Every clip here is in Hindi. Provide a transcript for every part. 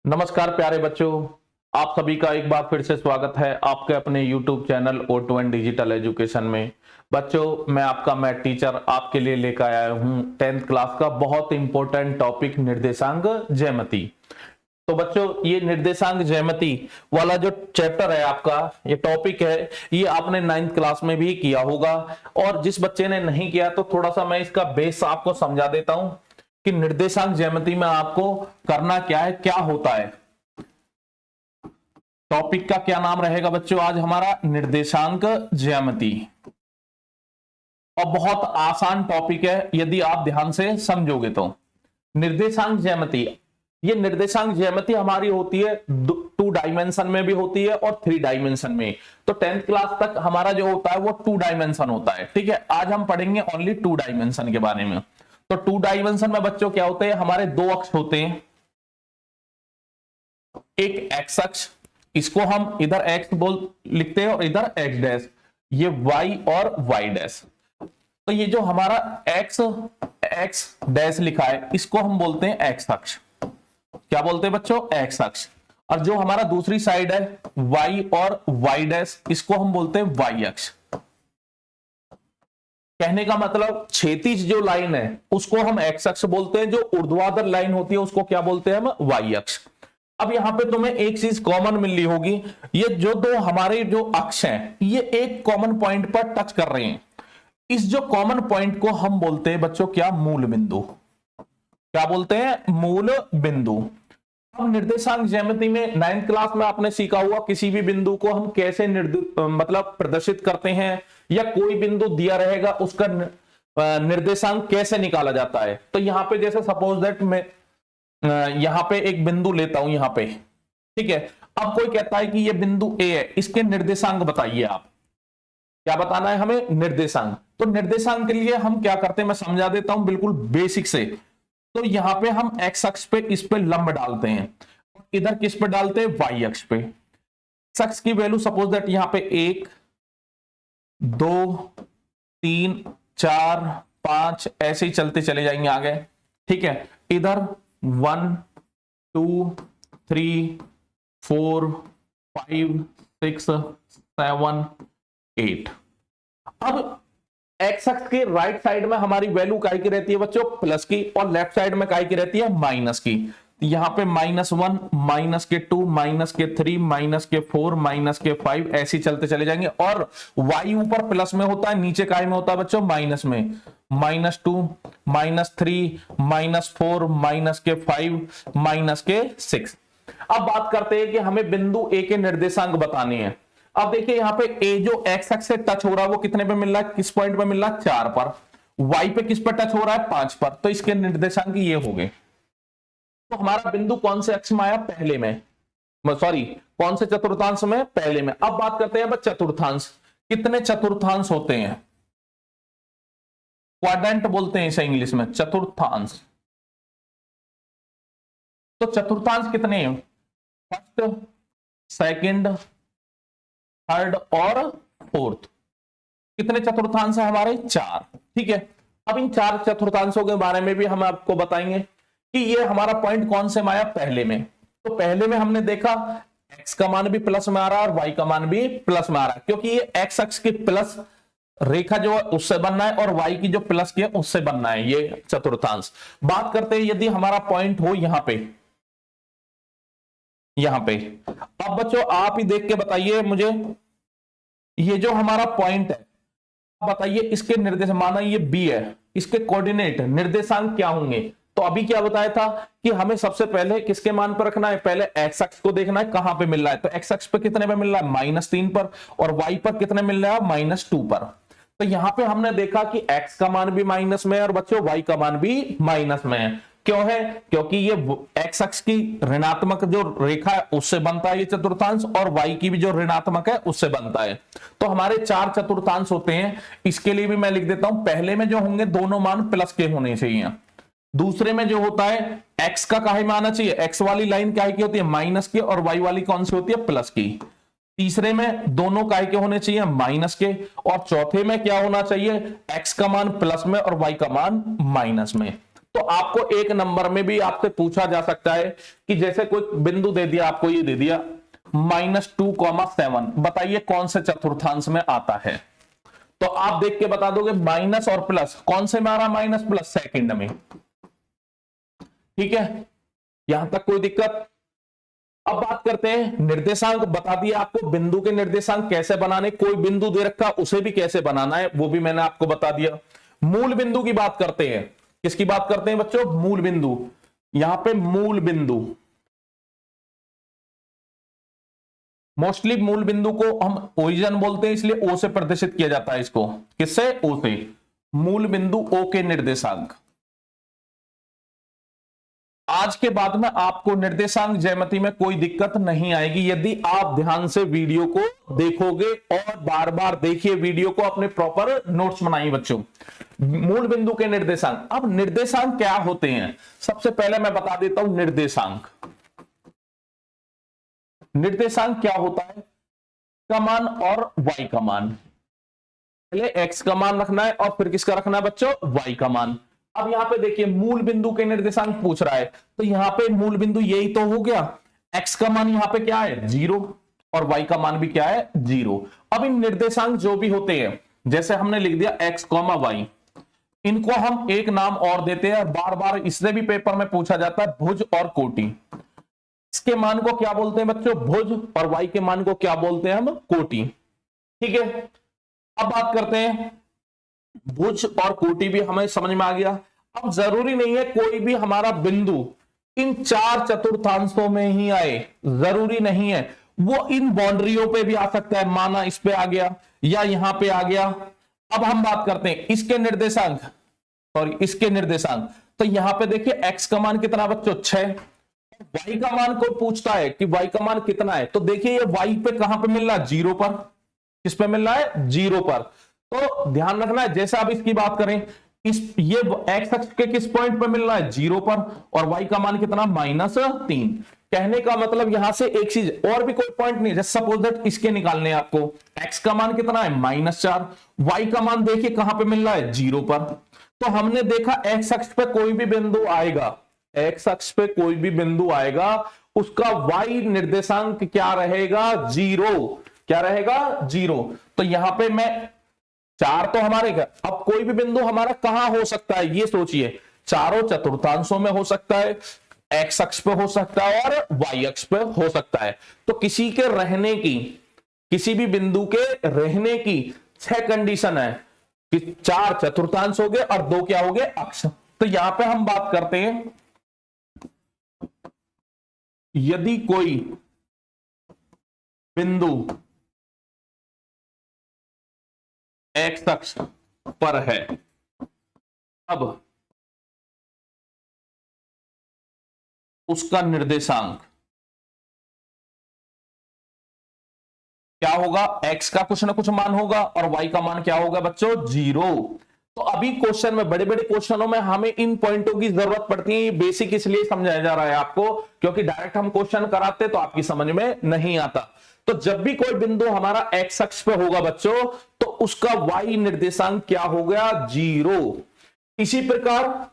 नमस्कार प्यारे बच्चों, आप सभी का एक बार फिर से स्वागत है आपके अपने YouTube channel auto and digital education में। बच्चों, मैं आपका मैथ टीचर आपके लिए लेकर आया हूं 10th क्लास का बहुत इंपॉर्टेंट टॉपिक निर्देशांक ज्यामिति। तो बच्चों, ये निर्देशांक ज्यामिति वाला जो चैप्टर है आपका, ये टॉपिक है, ये आपने 9th क्लास में भी किया होगा। और जिस बच्चे ने नहीं किया तो थोड़ा सा मैं इसका बेस आपको समझा देता हूं कि निर्देशांक ज्यामिति में आपको करना क्या है, क्या होता है। टॉपिक का क्या नाम रहेगा बच्चों आज हमारा? निर्देशांक ज्यामिति। और बहुत आसान टॉपिक है यदि आप ध्यान से समझोगे तो। निर्देशांक ज्यामिति, ये निर्देशांक ज्यामिति हमारी होती है 2 डायमेंशन में भी होती है और 3 डायमेंशन में। तो 10th क्लास तक हमारा जो होता है वो 2 डायमेंशन होता है, ठीक है। आज हम पढ़ेंगे ओनली 2 डायमेंशन के बारे में। तो 2 डायमेंशन में बच्चों क्या होते हैं? हमारे 2 अक्ष होते हैं, एक एक्स अक्ष, इसको हम इधर एक्स लिखते हैं और इधर एक्स डैश, ये वाई और वाई डैश। तो ये जो हमारा एक्स डैश लिखा है इसको हम बोलते हैं एक्स अक्ष। क्या बोलते हैं बच्चों? एक्स अक्ष। और जो हमारा दूसरी साइड है वाई और वाई डैश, इसको हम बोलते हैं वाई अक्ष। कहने का मतलब क्षैतिज जो लाइन है उसको हम एक्स अक्ष बोलते हैं, जो ऊर्ध्वाधर लाइन होती है उसको क्या बोलते हैं हम? वाई अक्ष। अब यहां पे तुम्हें एक चीज कॉमन मिल रही होगी, ये जो 2 हमारे जो अक्ष हैं ये एक कॉमन पॉइंट पर टच कर रहे हैं। इस जो कॉमन पॉइंट को हम बोलते हैं बच्चों क्या? मूल बिंदु। क्या बोलते हैं? मूल बिंदु। अब निर्देशांक ज्यामिति में 9th क्लास में आपने सीखा हुआ किसी भी बिंदु को हम कैसे मतलब प्रदर्शित करते हैं, या कोई बिंदु दिया रहेगा उसका निर्देशांक कैसे निकाला जाता है। तो यहां पे जैसे सपोज दैट मैं यहां पे एक बिंदु लेता हूं यहां पे, ठीक है। अब कोई कहता है कि ये बिंदु ए है, इसके निर्देशांक बताइए आप। क्या बताना है हमें? निर्देशांक। तो निर्देशांक के लिए हम क्या करते हैं मैं समझा देता हूं बिल्कुल बेसिक से। तो यहां पे हम एक्स अक्ष पे इस पे लंब डालते हैं, इधर किस पे डालते हैं? वाई अक्ष पे। एक्स अक्ष की वैल्यू सपोज दैट यहां पे 1 2 3 4 5 ऐसे ही चलते चले जाएंगे आगे, ठीक है। इधर 1 2 3 4 5 6 7 8। अब एक्स अक्ष के राइट साइड में हमारी वैल्यू काय की रहती है बच्चों? प्लस की, और लेफ्ट साइड में काय की रहती है? माइनस की। यहां पे -1 -2 -3 -4 -5 ऐसे चलते चले जाएंगे। और वाई ऊपर प्लस में होता है, नीचे काय में होता है बच्चों? माइनस में। -2 -3 -4 -5 -6। अब बात करते हैं कि हमें बिंदु ए के निर्देशांक बताने हैं। अब देखिए यहां पे ए जो एक्स अक्ष से टच हो रहा है वो कितने पे मिल रहा है? किस पॉइंट पे मिल रहा है? 4 पर। वाई पे किस पर टच हो रहा है? 5 पर। तो इसके निर्देशांक ये हो गए। तो हमारा बिंदु कौन से अक्ष में आया? पहले में, सॉरी कौन से चतुर्थांश में? पहले में। अब बात करते हैं चतुर्थांश। कितने चतुर्थांश होते हैं? क्वाड्रेंट बोलते हैं इसे इंग्लिश में, चतुर्थांश। तो चतुर्थांश कितने हैं? फर्स्ट, सेकंड, थर्ड और फोर्थ। कितने चतुर्थांश है हमारे? 4, ठीक है। अब इन 4 चतुर्थांशों के बारे में भी हम आपको बताएंगे कि ये हमारा पॉइंट कौन से में आया? पहले में। तो पहले में हमने देखा x का मान भी प्लस में आ रहा है और y का मान भी प्लस में आ रहा है, क्योंकि ये x अक्ष की प्लस रेखा जो है उससे बनना है और y की जो प्लस की है उससे बनना है ये चतुर्थांश। बात करते हैं यदि हमारा पॉइंट हो यहां पे, यहां पे। अब बच्चों आप ही देख के बताइए मुझे, ये जो हमारा पॉइंट है बताइए इसके निर्देश, माना ये बी है, इसके कोऑर्डिनेट निर्देशांक क्या होंगे? तो अभी क्या बताया था कि हमें सबसे पहले किसके मान पर रखना है? पहले एक्स अक्ष को देखना है कहां पे मिल रहा है। तो एक्स अक्ष पे कितने पे मिल रहा है? -3 पर। और वाई पर कितने मिल रहा है? -2 पर। तो यहां पे हमने देखा कि एक्स का मान भी माइनस में है और बच्चों वाई का मान भी माइनस में है। क्यों है? क्योंकि ये एक्स अक्ष की ऋणात्मक जो रेखा है उससे बनता है ये चतुर्थांश, और वाई की भी जो ऋणात्मक है उससे बनता है। तो हमारे 4 चतुर्थांश होते हैं। इसके लिए भी मैं लिख देता हूं, पहले में जो होंगे दोनों मान प्लस के होने चाहिए। दूसरे में जो होता है एक्स का काहे में आना चाहिए? एक्स वाली लाइन काहे की होती है? माइनस की, और वाई वाली कौन सी होती है? प्लस की। तीसरे में दोनों काय के होने चाहिए? माइनस के। और चौथे में क्या होना चाहिए? एक्स का मान प्लस में और वाई का मान माइनस में। तो आपको एक नंबर में भी आपसे पूछा जा सकता है कि जैसे कोई बिंदु दे दिया, आपको ये दे दिया -2,7, बताइए कौन से चतुर्थांश में आता है। तो आप देख के बता दोगे माइनस और प्लस, कौन से में आ रहा माइनस प्लस, सेकंड में। ठीक है, यहां तक कोई दिक्कत। अब बात करते हैं निर्देशांक। बता दिया आपको बिंदु के निर्देशांक कैसे बनाने, कोई बिंदु दे रखा उसे भी कैसे बनाना है वो भी मैंने आपको बता दिया। मूल बिंदु की बात करते हैं। किसकी बात करते हैं बच्चों, मूल बिंदु। यहां पे मूल बिंदु, मोस्टली मूल बिंदु को हम ओरिजिन बोलते हैं, इसलिए ओ से प्रदर्शित किया जाता है इसको। किससे, ओ से। मूल बिंदु ओ के निर्देशांक। आज के बाद में आपको निर्देशांक ज्यामिति में कोई दिक्कत नहीं आएगी यदि आप ध्यान से वीडियो को देखोगे और बार बार देखिए वीडियो को, अपने प्रॉपर नोट्स बनाइए बच्चों। मूल बिंदु के निर्देशांक। अब निर्देशांक क्या होते हैं, सबसे पहले मैं बता देता हूं निर्देशांक। निर्देशांक क्या होता है, का मान और y का मान। पहले x का मान रखना है और फिर किसका रखना है बच्चों, y का मान। अब यहां पे देखिए मूल बिंदु के निर्देशांक पूछ रहा है, तो यहां पे मूल बिंदु यही तो हो गया, x का मान यहां पे क्या है 0 और y का मान भी क्या है 0। अब इन निर्देशांक जो भी होते हैं, जैसे हमने लिख दिया x, y, इनको हम एक नाम और देते हैं, बार बार इससे भी पेपर में पूछा जाता है, भुज और कोटि। इसके मान को क्या बोलते हैं बच्चों, भुज, और y के मान को क्या बोलते हैं हम, कोटि। ठीक है, अब बात करते हैं भुज और कोटि भी हमें समझ में आ गया। अब जरूरी नहीं है कोई भी हमारा बिंदु इन चार चतुर्थांशों में ही आए, जरूरी नहीं है, वो इन बाउंड्रियों पे भी आ सकता है। माना इस पे आ गया या यहां पे आ गया। अब हम बात करते हैं इसके निर्देशांक, सॉरी इसके निर्देशांक। तो यहां पे देखिए x का मान कितना बच्चों 6, y का मान को पूछता है कि y का मान कितना है, तो देखिए ये y पे कहां पे मिल रहा है, 0 पर। किस पे मिल रहा है, 0 पर। तो ध्यान रखना है, जैसे आप इसकी बात करें, इस ये x अक्ष के किस पॉइंट पे मिल रहा है, 0 पर, और y का मान कितना -3। कहने का मतलब यहां से एक चीज और भी कोई पॉइंट नहीं, जैसे सपोज दैट इसके निकालने आपको, x का मान कितना है -4, y का मान देखिए कहां पे मिल रहा है 0 पर। तो हमने देखा x अक्ष पे कोई भी बिंदु आएगा, x अक्ष पे कोई भी बिंदु आएगा, उसका y निर्देशांक क्या रहेगा, 0। क्या रहेगा, 0। तो यहां पे मैं 4 तो हमारे का, अब कोई भी बिंदु हमारा कहां हो सकता है, ये सोचिए, चारों चतुर्थांशों में हो सकता है, x अक्ष पे हो सकता है और y अक्ष पे हो सकता है। तो किसी के रहने की, किसी भी बिंदु के रहने की 6 कंडीशन है कि 4 चतुर्थांश हो गए और 2 क्या हो गए, अक्ष। तो यहां पे हम बात करते हैं, यदि कोई बिंदु x अक्ष पर है, अब उसका निर्देशांक क्या होगा, x का कुछ ना कुछ मान होगा और y का मान क्या होगा बच्चों, 0। तो अभी क्वेश्चन में, बड़े बड़े क्वेश्चनों में हमें इन पॉइंटों की जरूरत पड़ती है। बेसिक इसलिए समझाया जा रहा है आपको, क्योंकि डायरेक्ट हम क्वेश्चन कराते तो आपकी समझ में नहीं आता। तो जब भी कोई बिंदु हमारा x अक्ष पे होगा बच्चों, तो उसका y निर्देशांक क्या हो गया, 0। इसी प्रकार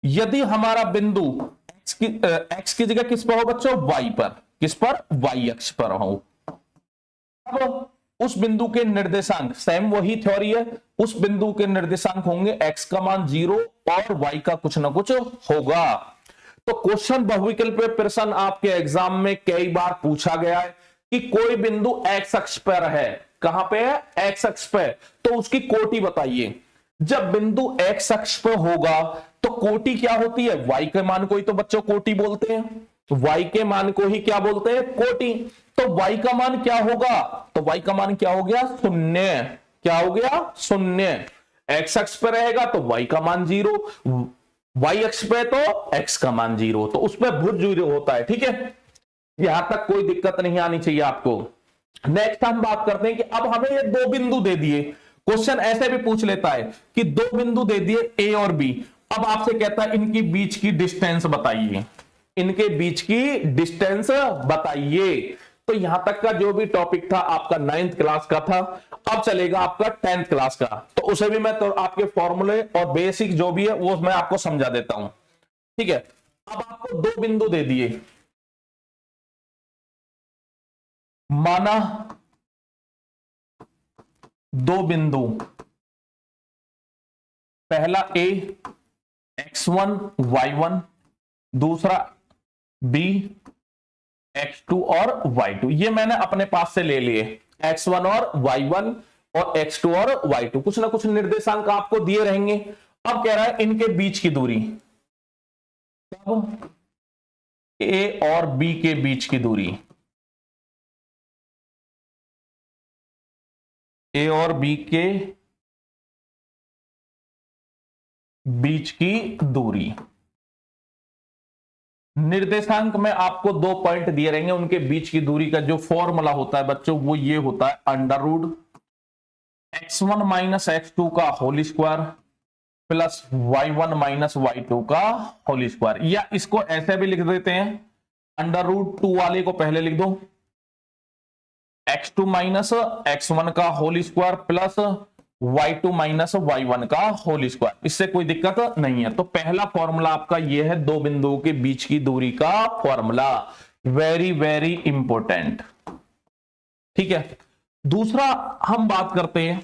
यदि हमारा बिंदु x की जगह किस पर हो बच्चों, y पर, किस पर, y अक्ष पर हो, अब उस बिंदु के निर्देशांक, सेम वही थ्योरी है, उस बिंदु के निर्देशांक होंगे x का मान 0 और y का कुछ ना कुछ होगा। तो क्वेश्चन बहुविकल्पीय प्रश्न आपके एग्जाम में कई बार पूछा गया है कि कोई बिंदु x अक्ष पर है, कहां पे है, x अक्ष पे, तो उसकी कोटि बताइए। जब बिंदु x अक्ष पे होगा तो कोटि क्या होती है, y के मान को ही तो बच्चों कोटि बोलते हैं, तो y के मान को ही क्या बोलते हैं, कोटि। तो y का मान क्या होगा, तो y का मान क्या हो गया, 0। क्या हो गया, 0। x अक्ष पे रहेगा तो y का मान 0, y अक्ष पे तो x का मान 0, तो उसमें भुज 0 होता है। ठीक है, यहां तक कोई दिक्कत नहीं आनी चाहिए आपको। नेक्स्ट हम बात करते हैं कि अब हमें ये 2 बिंदु दे दिए, क्वेश्चन ऐसे भी पूछ लेता है कि 2 बिंदु दे दिए A और B, अब आपसे कहता है इनकी बीच की डिस्टेंस बताइए, इनके बीच की डिस्टेंस बताइए। तो यहां तक का जो भी टॉपिक था आपका 9th क्लास का था। अब चलेगा आपका 10th क्लास का, तो उसे भी मैं तो आपके फॉर्मूले और बेसिक जो भी है वो मैं आपको समझा देता हूं। ठीक है, अब आपको दो बिंदु दे दिए, माना दो बिंदु, पहला ए x1 y1, दूसरा b x2 और y2। ये मैंने अपने पास से ले लिए, x1 और y1 और x2 और y2, कुछ ना कुछ निर्देशांक आपको दिए रहेंगे। अब कह रहा है इनके बीच की दूरी, तब a और b के बीच की दूरी, a और b के बीच की दूरी। निर्देशांक में आपको 2 पॉइंट दिए रहेंगे, उनके बीच की दूरी का जो फॉर्मूला होता है बच्चों वो ये होता है under root x1 minus x2 का whole square plus y1 minus y2 का होल स्क्वायर, या इसको ऐसे भी लिख देते हैं, अंडर रूट 2 वाले को पहले लिख दो, x2 माइनस x1 का whole square plus y2 minus y1 का होल स्क्वायर, इससे कोई दिक्कत नहीं है। तो पहला फॉर्मूला आपका ये है दो बिंदुओं के बीच की दूरी का फॉर्मूला, वेरी वेरी इंपॉर्टेंट। ठीक है, दूसरा हम बात करते हैं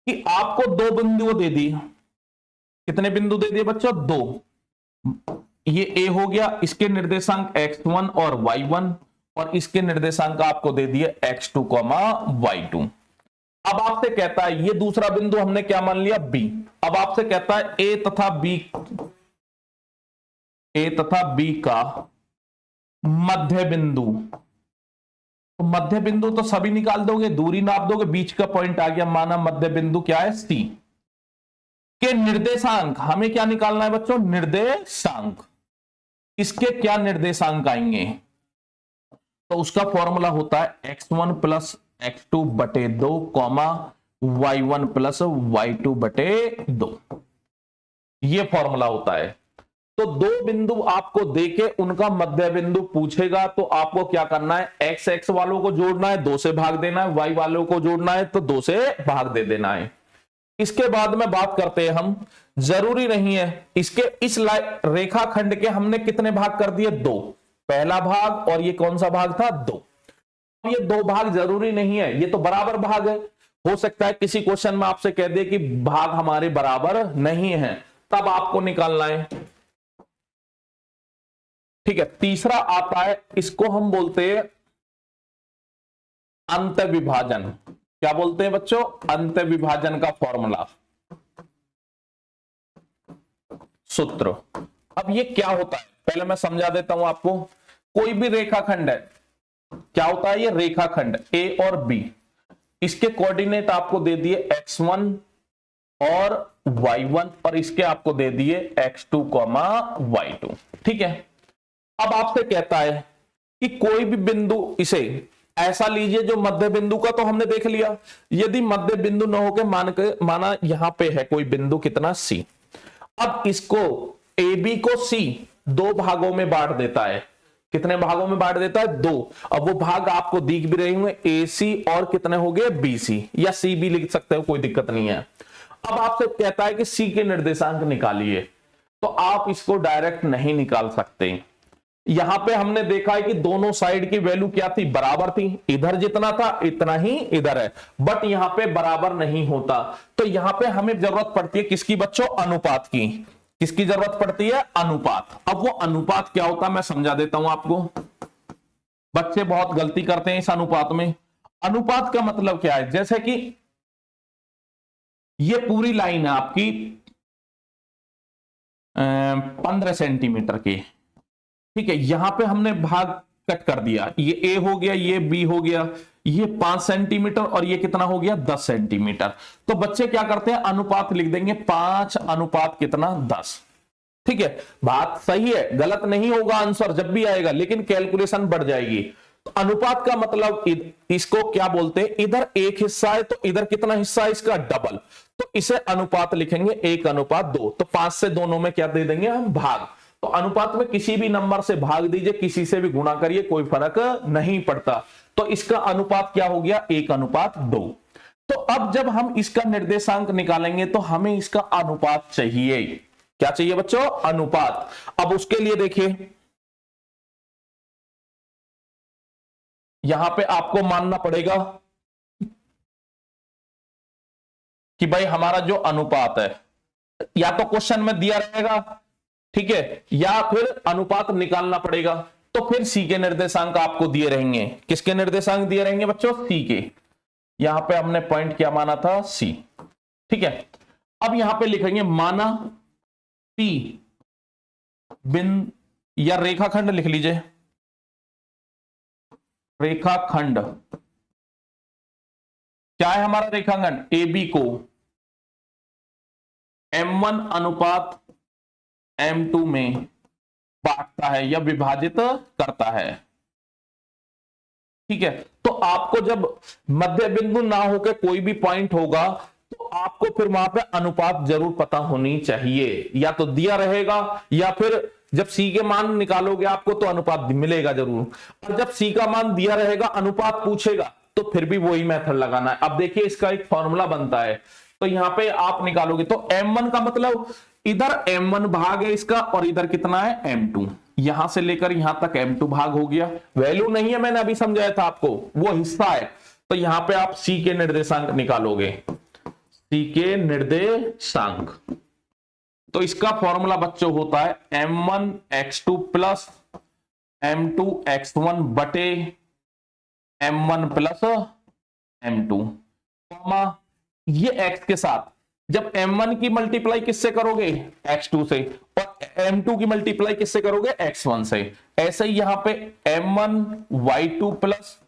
कि आपको दो बिंदु दे दी, कितने बिंदु दे दिए बच्चों? दो। ये ए हो गया, इसके निर्देशांक x1 और y1, और इसके निर्देशांक आपको दे दिए x2, y2। अब आपसे कहता है, ये दूसरा बिंदु हमने क्या मान लिया? बी। अब आपसे कहता है ए तथा बी का मध्य बिंदु, तो मध्य बिंदु तो सभी निकाल दोगे, दूरी नाप दोगे, बीच का पॉइंट आ गया, माना मध्य बिंदु क्या है? सी के निर्देशांक हमें क्या निकालना है बच्चों? निर्देशांक। इसके क्या निर्देशांक आएंगे? तो उसका फॉर्मूला होता है x1 प्लस x2 बटे 2 कॉमा y1 प्लस y2 बटे 2, ये फॉर्मूला होता है। तो दो बिंदु आपको देके उनका मध्य बिंदु पूछेगा तो आपको क्या करना है? x x वालों को जोड़ना है, 2 से भाग देना है, y वालों को जोड़ना है तो 2 से भाग दे देना है। इसके बाद में बात करते हैं हम, जरूरी नहीं है इसके इस रेखाखंड के हमने कितने भाग कर दिए? 2, पहला भाग और ये कौन सा भाग था? 2। ये 2 भाग जरूरी नहीं है, ये तो बराबर भाग है। हो सकता है किसी क्वेश्चन में आपसे कह दे कि भाग हमारे बराबर नहीं है, तब आपको निकालना है। ठीक है, तीसरा आता है, इसको हम बोलते हैं अंत विभाजन। क्या बोलते हैं बच्चों? अंत विभाजन का फॉर्मूला, सूत्र। अब ये क्या होता है पहले मैं समझा देता हूं आपको। कोई भी रेखाखंड है, क्या होता है? ये रेखाखंड ए और बी, इसके कोऑर्डिनेट आपको दे दिए x1 और y1, और इसके आपको दे दिए x2, y2। ठीक है, अब आपसे कहता है कि कोई भी बिंदु, इसे ऐसा लीजिए जो मध्य बिंदु का तो हमने देख लिया, यदि मध्य बिंदु न होकर माना यहां पे है कोई बिंदु कितना? C। अब इसको AB को C 2 भागों में बांट देता है। कितने भागों में बांट देता है? 2। अब वो भाग आपको दिख भी रहे होंगे, AC और कितने हो गए? BC, या C भी लिख सकते हो, कोई दिक्कत नहीं है। अब आपसे कहता है कि C के निर्देशांक निकालिए, तो आप इसको डायरेक्ट नहीं निकाल सकते। यहां पे हमने देखा है कि दोनों साइड की वैल्यू क्या थी? बराबर थी, इधर जितना था इतना ही इधर है, बट यहां पे बराबर नहीं होता। तो यहां पे हमें जरूरत पड़ती है किसकी बच्चों? अनुपात की। किसकी जरूरत पड़ती है? अनुपात। अब वो अनुपात क्या होता है मैं समझा देता हूं आपको। बच्चे बहुत गलती करते हैं इस अनुपात में। अनुपात का मतलब क्या है? जैसे कि ये पूरी लाइन है आपकी 15 सेंटीमीटर की, ठीक है, यहां पे हमने भाग कट कर दिया, ये ए हो गया, ये बी हो गया, ये 5 सेंटीमीटर और ये कितना हो गया? 10 सेंटीमीटर। तो बच्चे क्या करते हैं? अनुपात लिख देंगे 5 अनुपात कितना? 10। ठीक है, बात सही है, गलत नहीं होगा आंसर जब भी आएगा, लेकिन कैलकुलेशन बढ़ जाएगी। तो अनुपात का मतलब इसको क्या बोलते हैं? इधर एक हिस्सा है तो इधर कितना हिस्सा है? इसका डबल। तो इसे अनुपात लिखेंगे 1:2। तो 5 से दोनों में क्या दे देंगे हम? भाग। तो अनुपात में किसी भी नंबर से भाग दीजिए, किसी से भी गुणा करिए, कोई फर्क नहीं पड़ता। तो इसका अनुपात क्या हो गया, 1:2। तो अब जब हम इसका निर्देशांक निकालेंगे तो हमें इसका अनुपात चाहिए। क्या चाहिए बच्चों, अनुपात। अब उसके लिए देखिए यहां पे आपको मानना पड़ेगा कि भाई हमारा जो अनुपात है, या तो क्वेश्चन में दिया रहेगा, ठीक है, या फिर अनुपात निकालना पड़ेगा। तो फिर सी के निर्देशांक आपको दिए रहेंगे। किसके निर्देशांक दिए रहेंगे बच्चों, सी के। यहां पे हमने पॉइंट क्या माना था, सी, ठीक है। अब यहां पे लिखेंगे माना पी बिंदु या रेखाखंड लिख लीजिए, रेखाखंड क्या है हमारा रेखाखंड, ए बी को M1:M2 में बांटता है या विभाजित करता है, ठीक है। तो आपको जब मध्य बिंदु ना होकर कोई भी पॉइंट होगा तो आपको फिर वहां पे अनुपात जरूर पता होनी चाहिए, या तो दिया रहेगा या फिर जब सी के मान निकालोगे आपको तो अनुपात मिलेगा जरूर। और जब सी का मान दिया रहेगा, अनुपात पूछेगा, तो फिर भी वही मेथड लगाना है। अब देखिए इसका एक फॉर्मूला बनता है, तो यहां पे आप निकालोगे तो M1 का मतलब इधर M1 भाग है इसका, और इधर कितना है M2, यहां से लेकर यहां तक M2 भाग हो गया। वैल्यू नहीं है, मैंने अभी समझाया था आपको, वो हिस्सा है। तो यहां पे आप C के निर्देशांक निकालोगे, C के निर्देशांक। तो इसका फॉर्मूला बच्चों होता है M1x2 प्लस M2x1 बटे M1 प्लस M2, ये x के साथ जब M1 की मल्टीप्लाई किससे करोगे, x2 से, और M2 की मल्टीप्लाई किससे करोगे, x1 से। ऐसे ही यहां पे M1y2 प्लस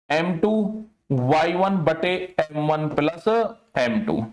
M2y1 बटे M1 प्लस M2,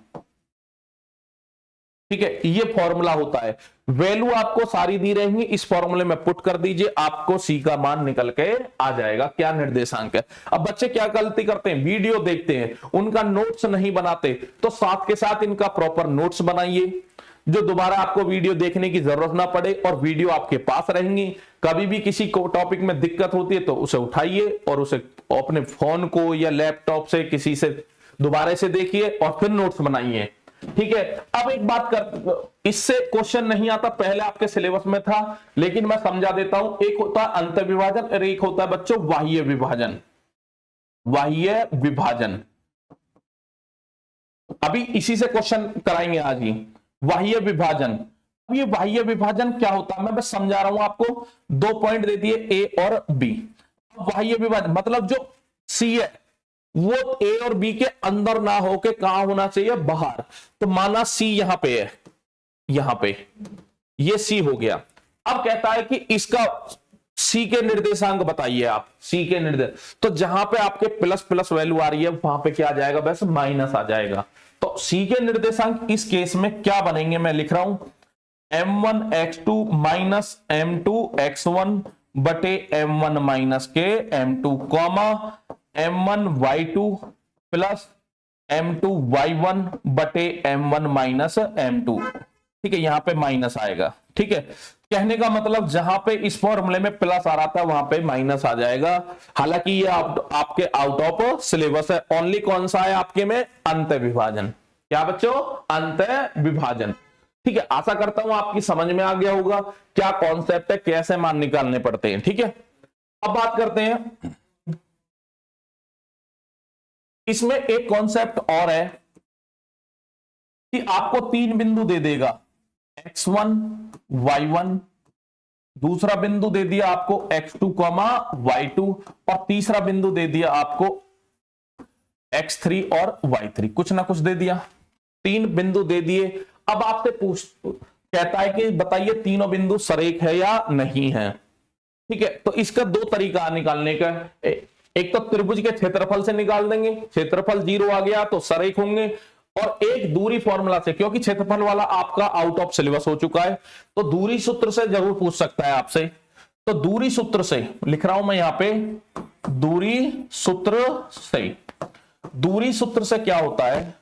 ठीक है। ये फॉर्मूला होता है। वैल्यू आपको सारी दी रहेंगी, इस फॉर्मूले में पुट कर दीजिए, आपको सी का मान निकल के आ जाएगा, क्या निर्देशांक है। अब बच्चे क्या गलती करते हैं, वीडियो देखते हैं, उनका नोट्स नहीं बनाते, तो साथ के साथ इनका प्रॉपर नोट्स बनाइए, जो दोबारा आपको वीडियो देखने की जरूरत ना पड़े, और वीडियो आपके पास रहेंगी। कभी भी किसी को टॉपिक में दिक्कत होती है तो उसे उठाइए और उसे अपने फोन को या लैपटॉप से किसी से दोबारा से देखिए और फिर नोट्स बनाइए, ठीक है। अब एक बात कर, इससे क्वेश्चन नहीं आता, पहले आपके सिलेबस में था, लेकिन मैं समझा देता हूं। एक होता है अंत विभाजन और एक होता है बच्चों बाह्य विभाजन। बाह्य विभाजन अभी इसी से क्वेश्चन कराएंगे आज ही, बाह्य विभाजन। अब ये बाह्य विभाजन क्या होता है मैं बस समझा रहा हूं आपको, 2 पॉइंट दे दिए ए और बी। बाह्य विभाजन मतलब जो सी है वो ए और बी के अंदर ना होके कहां होना चाहिए, बाहर। तो माना सी यहां पे है, यहां पे ये सी हो गया। अब कहता है कि इसका सी के निर्देशांक बताइए आप, सी के निर्देश। तो जहां पे आपके प्लस प्लस वैल्यू आ रही है वहां पे क्या आ जाएगा, बस माइनस आ जाएगा। तो सी के निर्देशांक इस केस में क्या बनेंगे, मैं लिख रहा हूं M1x2 माइनस M2x1 बटे M1 माइनस के M2 comma M1y2 plus M2y1 बटे M1 माइनस M2, ठीक है। यहां पे माइनस आएगा, ठीक है। कहने का मतलब जहां पे इस फॉर्मूले में प्लस आ रहा था वहां पे माइनस आ जाएगा। हालांकि ये आपके आउट ऑफ सिलेबस है। ओनली कौन सा है आपके में, अंत विभाजन। क्या बच्चों, अंत विभाजन, ठीक है। आशा करता हूं आपकी समझ में आ गया होगा क्या कॉन्सेप्ट है, कैसे मान निकालने पड़ते हैं, ठीक है। अब बात करते हैं, इसमें एक कॉन्सेप्ट और है कि आपको 3 बिंदु दे देगा, x1 y1, दूसरा बिंदु दे दिया आपको x2 y2, और तीसरा बिंदु दे दिया आपको x3 और y3, कुछ ना कुछ दे दिया, 3 बिंदु दे दिए। अब आपसे कहता है कि बताइए तीनों बिंदु सरेख है या नहीं है, ठीक है। तो इसका 2 तरीका निकालने का, एक तो त्रिभुज के क्षेत्रफल से निकाल देंगे, क्षेत्रफल 0 आ गया तो सरेख होंगे, और एक दूरी फॉर्मूला से, क्योंकि क्षेत्रफल वाला आपका आउट ऑफ सिलेबस हो चुका है, तो दूरी सूत्र से जरूर पूछ सकता है आपसे। तो दूरी सूत्र से लिख रहा हूं मैं यहां पे, दूरी सूत्र से, दूरी सूत्र से क्या होता है,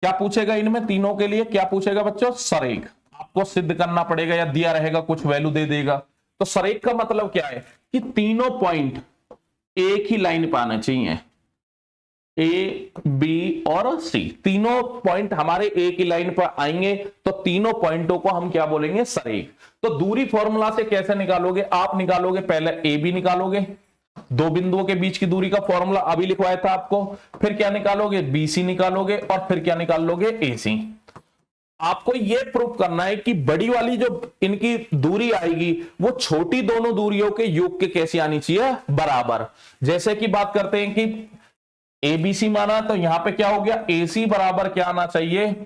क्या पूछेगा इनमें तीनों के लिए, क्या पूछेगा बच्चों, सरेख। आपको सिद्ध करना पड़ेगा या दिया रहेगा कुछ वैल्यू दे देगा। तो सरेख का मतलब क्या है कि तीनों पॉइंट एक ही लाइन पे आना चाहिए, ए बी और सी तीनों पॉइंट हमारे एक ही लाइन पर आएंगे तो तीनों पॉइंटों को हम क्या बोलेंगे, सरेख। तो दूरी फॉर्मूला से कैसे निकालोगे, आप निकालोगे पहले ए बी निकालोगे, दो बिंदुओं के बीच की दूरी का फॉर्मूला अभी लिखवाया था आपको, फिर क्या निकालोगे, बी सी निकालोगे और फिर क्या निकाल लोगे, ए सी। आपको यह प्रूव करना है कि बड़ी वाली जो इनकी दूरी आएगी वो छोटी दोनों दूरियों के योग के कैसी आनी चाहिए, बराबर। जैसे कि बात करते हैं कि ए बी सी माना तो यहां पे क्या हो गया, ए सी बराबर क्या आना चाहिए,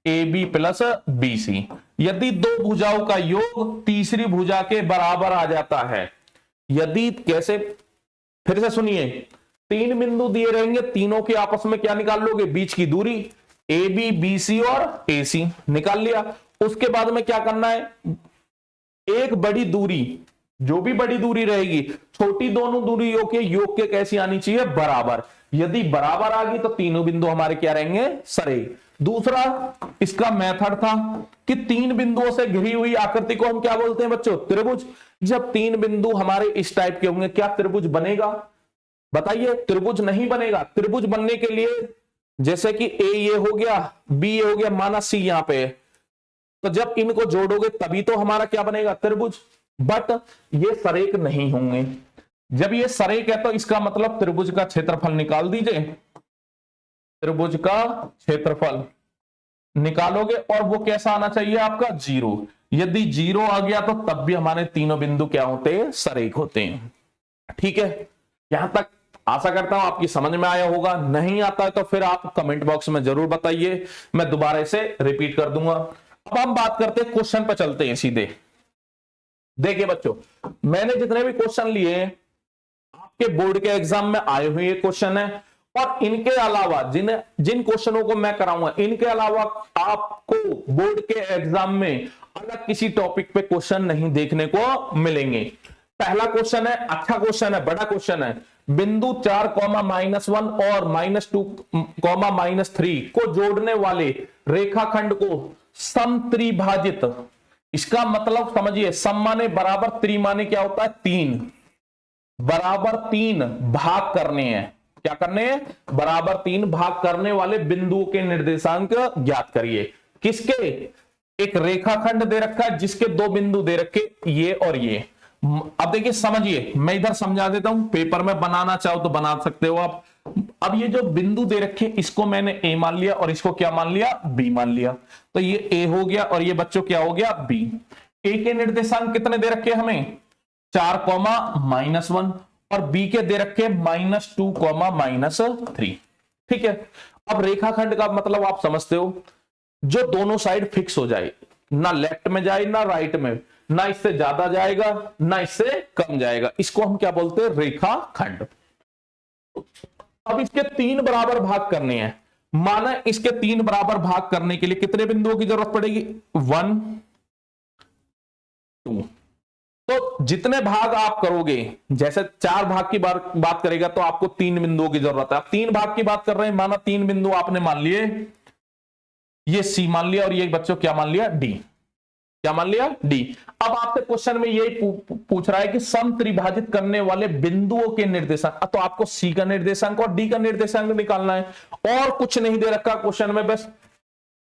A B plus B C. यदि दो भुजाओं का योग तीसरी भुजा के बराबर आ जाता है, यदि कैसे, फिर से सुनिए, तीन बिंदु दिए रहेंगे, तीनों के आपस में क्या निकाल लोगे, बीच की दूरी, ए बी बी सी और ए सी निकाल लिया। उसके बाद में क्या करना है, एक बड़ी दूरी, जो भी बड़ी दूरी रहेगी छोटी दोनों दूरियों के योग के कैसी आनी चाहिए, बराबर। यदि बराबर आ गई तो तीनों बिंदु हमारे क्या रहेंगे, सरेख। दूसरा इसका मेथड था कि तीन बिंदुओं से घिरी हुई आकृति को हम क्या बोलते हैं बच्चों, त्रिभुज। जब तीन बिंदु हमारे इस टाइप के होंगे क्या त्रिभुज बनेगा, बताइए, त्रिभुज नहीं बनेगा। त्रिभुज बनने के लिए जैसे कि ए ये हो गया, बी ये हो गया, माना सी यहां पे, तो जब इनको जोड़ोगे तभी तो हमारा क्या बनेगा, त्रिभुज। बट ये सरेख नहीं होंगे। जब ये सरेख है तो इसका मतलब त्रिभुज का क्षेत्रफल निकाल दीजिए, त्रिभुज का क्षेत्रफल निकालोगे और वो कैसा आना चाहिए आपका, जीरो। यदि जीरो आ गया तो तब भी हमारे तीनों बिंदु क्या होते हैं, सरेख होते हैं। ठीक है, यहां तक आशा करता हूं आपकी समझ में आया होगा। नहीं आता है तो फिर आप कमेंट बॉक्स में जरूर बताइए, मैं दोबारा इसे रिपीट कर दूंगा। अब हम बात करते हैं, क्वेश्चन पे चलते हैं सीधे। देखिए बच्चों, मैंने जितने भी क्वेश्चन लिए आपके बोर्ड के एग्जाम में आए हुए क्वेश्चन है, और इनके अलावा जिन क्वेश्चनों को मैं कराऊंगा, इनके अलावा आपको बोर्ड के एग्जाम में अलग किसी टॉपिक पे क्वेश्चन नहीं देखने को मिलेंगे। पहला क्वेश्चन है, अच्छा क्वेश्चन है, बड़ा क्वेश्चन है, बिंदु 4, -1 और -2, -3 को जोड़ने वाले रेखाखंड को समत्रिभाजित, इसका मतलब समझिए, सम माने बराबर, त्रि माने क्या होता है, 3, बराबर 3 भाग करने हैं। क्या करने हैं, बराबर 3 भाग करने वाले बिंदुओं के निर्देशांक ज्ञात करिए। किसके, एक रेखाखंड दे रखा है जिसके दो बिंदु दे रखे, ये और ये। अब देखिए समझिए, मैं इधर समझा देता हूं, पेपर में बनाना चाहो तो बना सकते हो आप। अब ये जो बिंदु दे रखे, इसको मैंने ए मान लिया और इसको क्या मान लिया, बी मान लिया। तो ये ए हो गया और ये बच्चों क्या हो गया, बी। ए के निर्देशांक कितने दे रखे हमें, 4, -1, और बी के दे रखे -2, -3। ठीक है, अब रेखाखंड का मतलब आप समझते हो, जो दोनों साइड फिक्स हो जाए, ना लेफ्ट में जाए ना राइट में, ना इससे ज्यादा जाएगा ना इससे कम जाएगा, इसको हम क्या बोलते हैं, रेखाखंड। अब इसके 3 बराबर भाग करने हैं। माना इसके 3 बराबर भाग करने के लिए कितने बिंदुओं की जरूरत पड़ेगी, 1, 2। तो जितने भाग आप करोगे, जैसे 4 भाग की बात करेगा तो आपको 3 बिंदुओं की जरूरत है। आप 3 भाग की बात कर रहे हैं, माना 3 बिंदु आपने मान लिए, ये सी मान लिया और ये बच्चों क्या मान लिया, डी। क्या मान लिया, डी। अब आपसे क्वेश्चन में यही पूछ रहा है कि सम त्रिभाजित करने वाले बिंदुओं के निर्देशांक, तो आपको सी का निर्देशांक और डी का निर्देशांक निकालना है, और कुछ नहीं दे रखा क्वेश्चन में, बस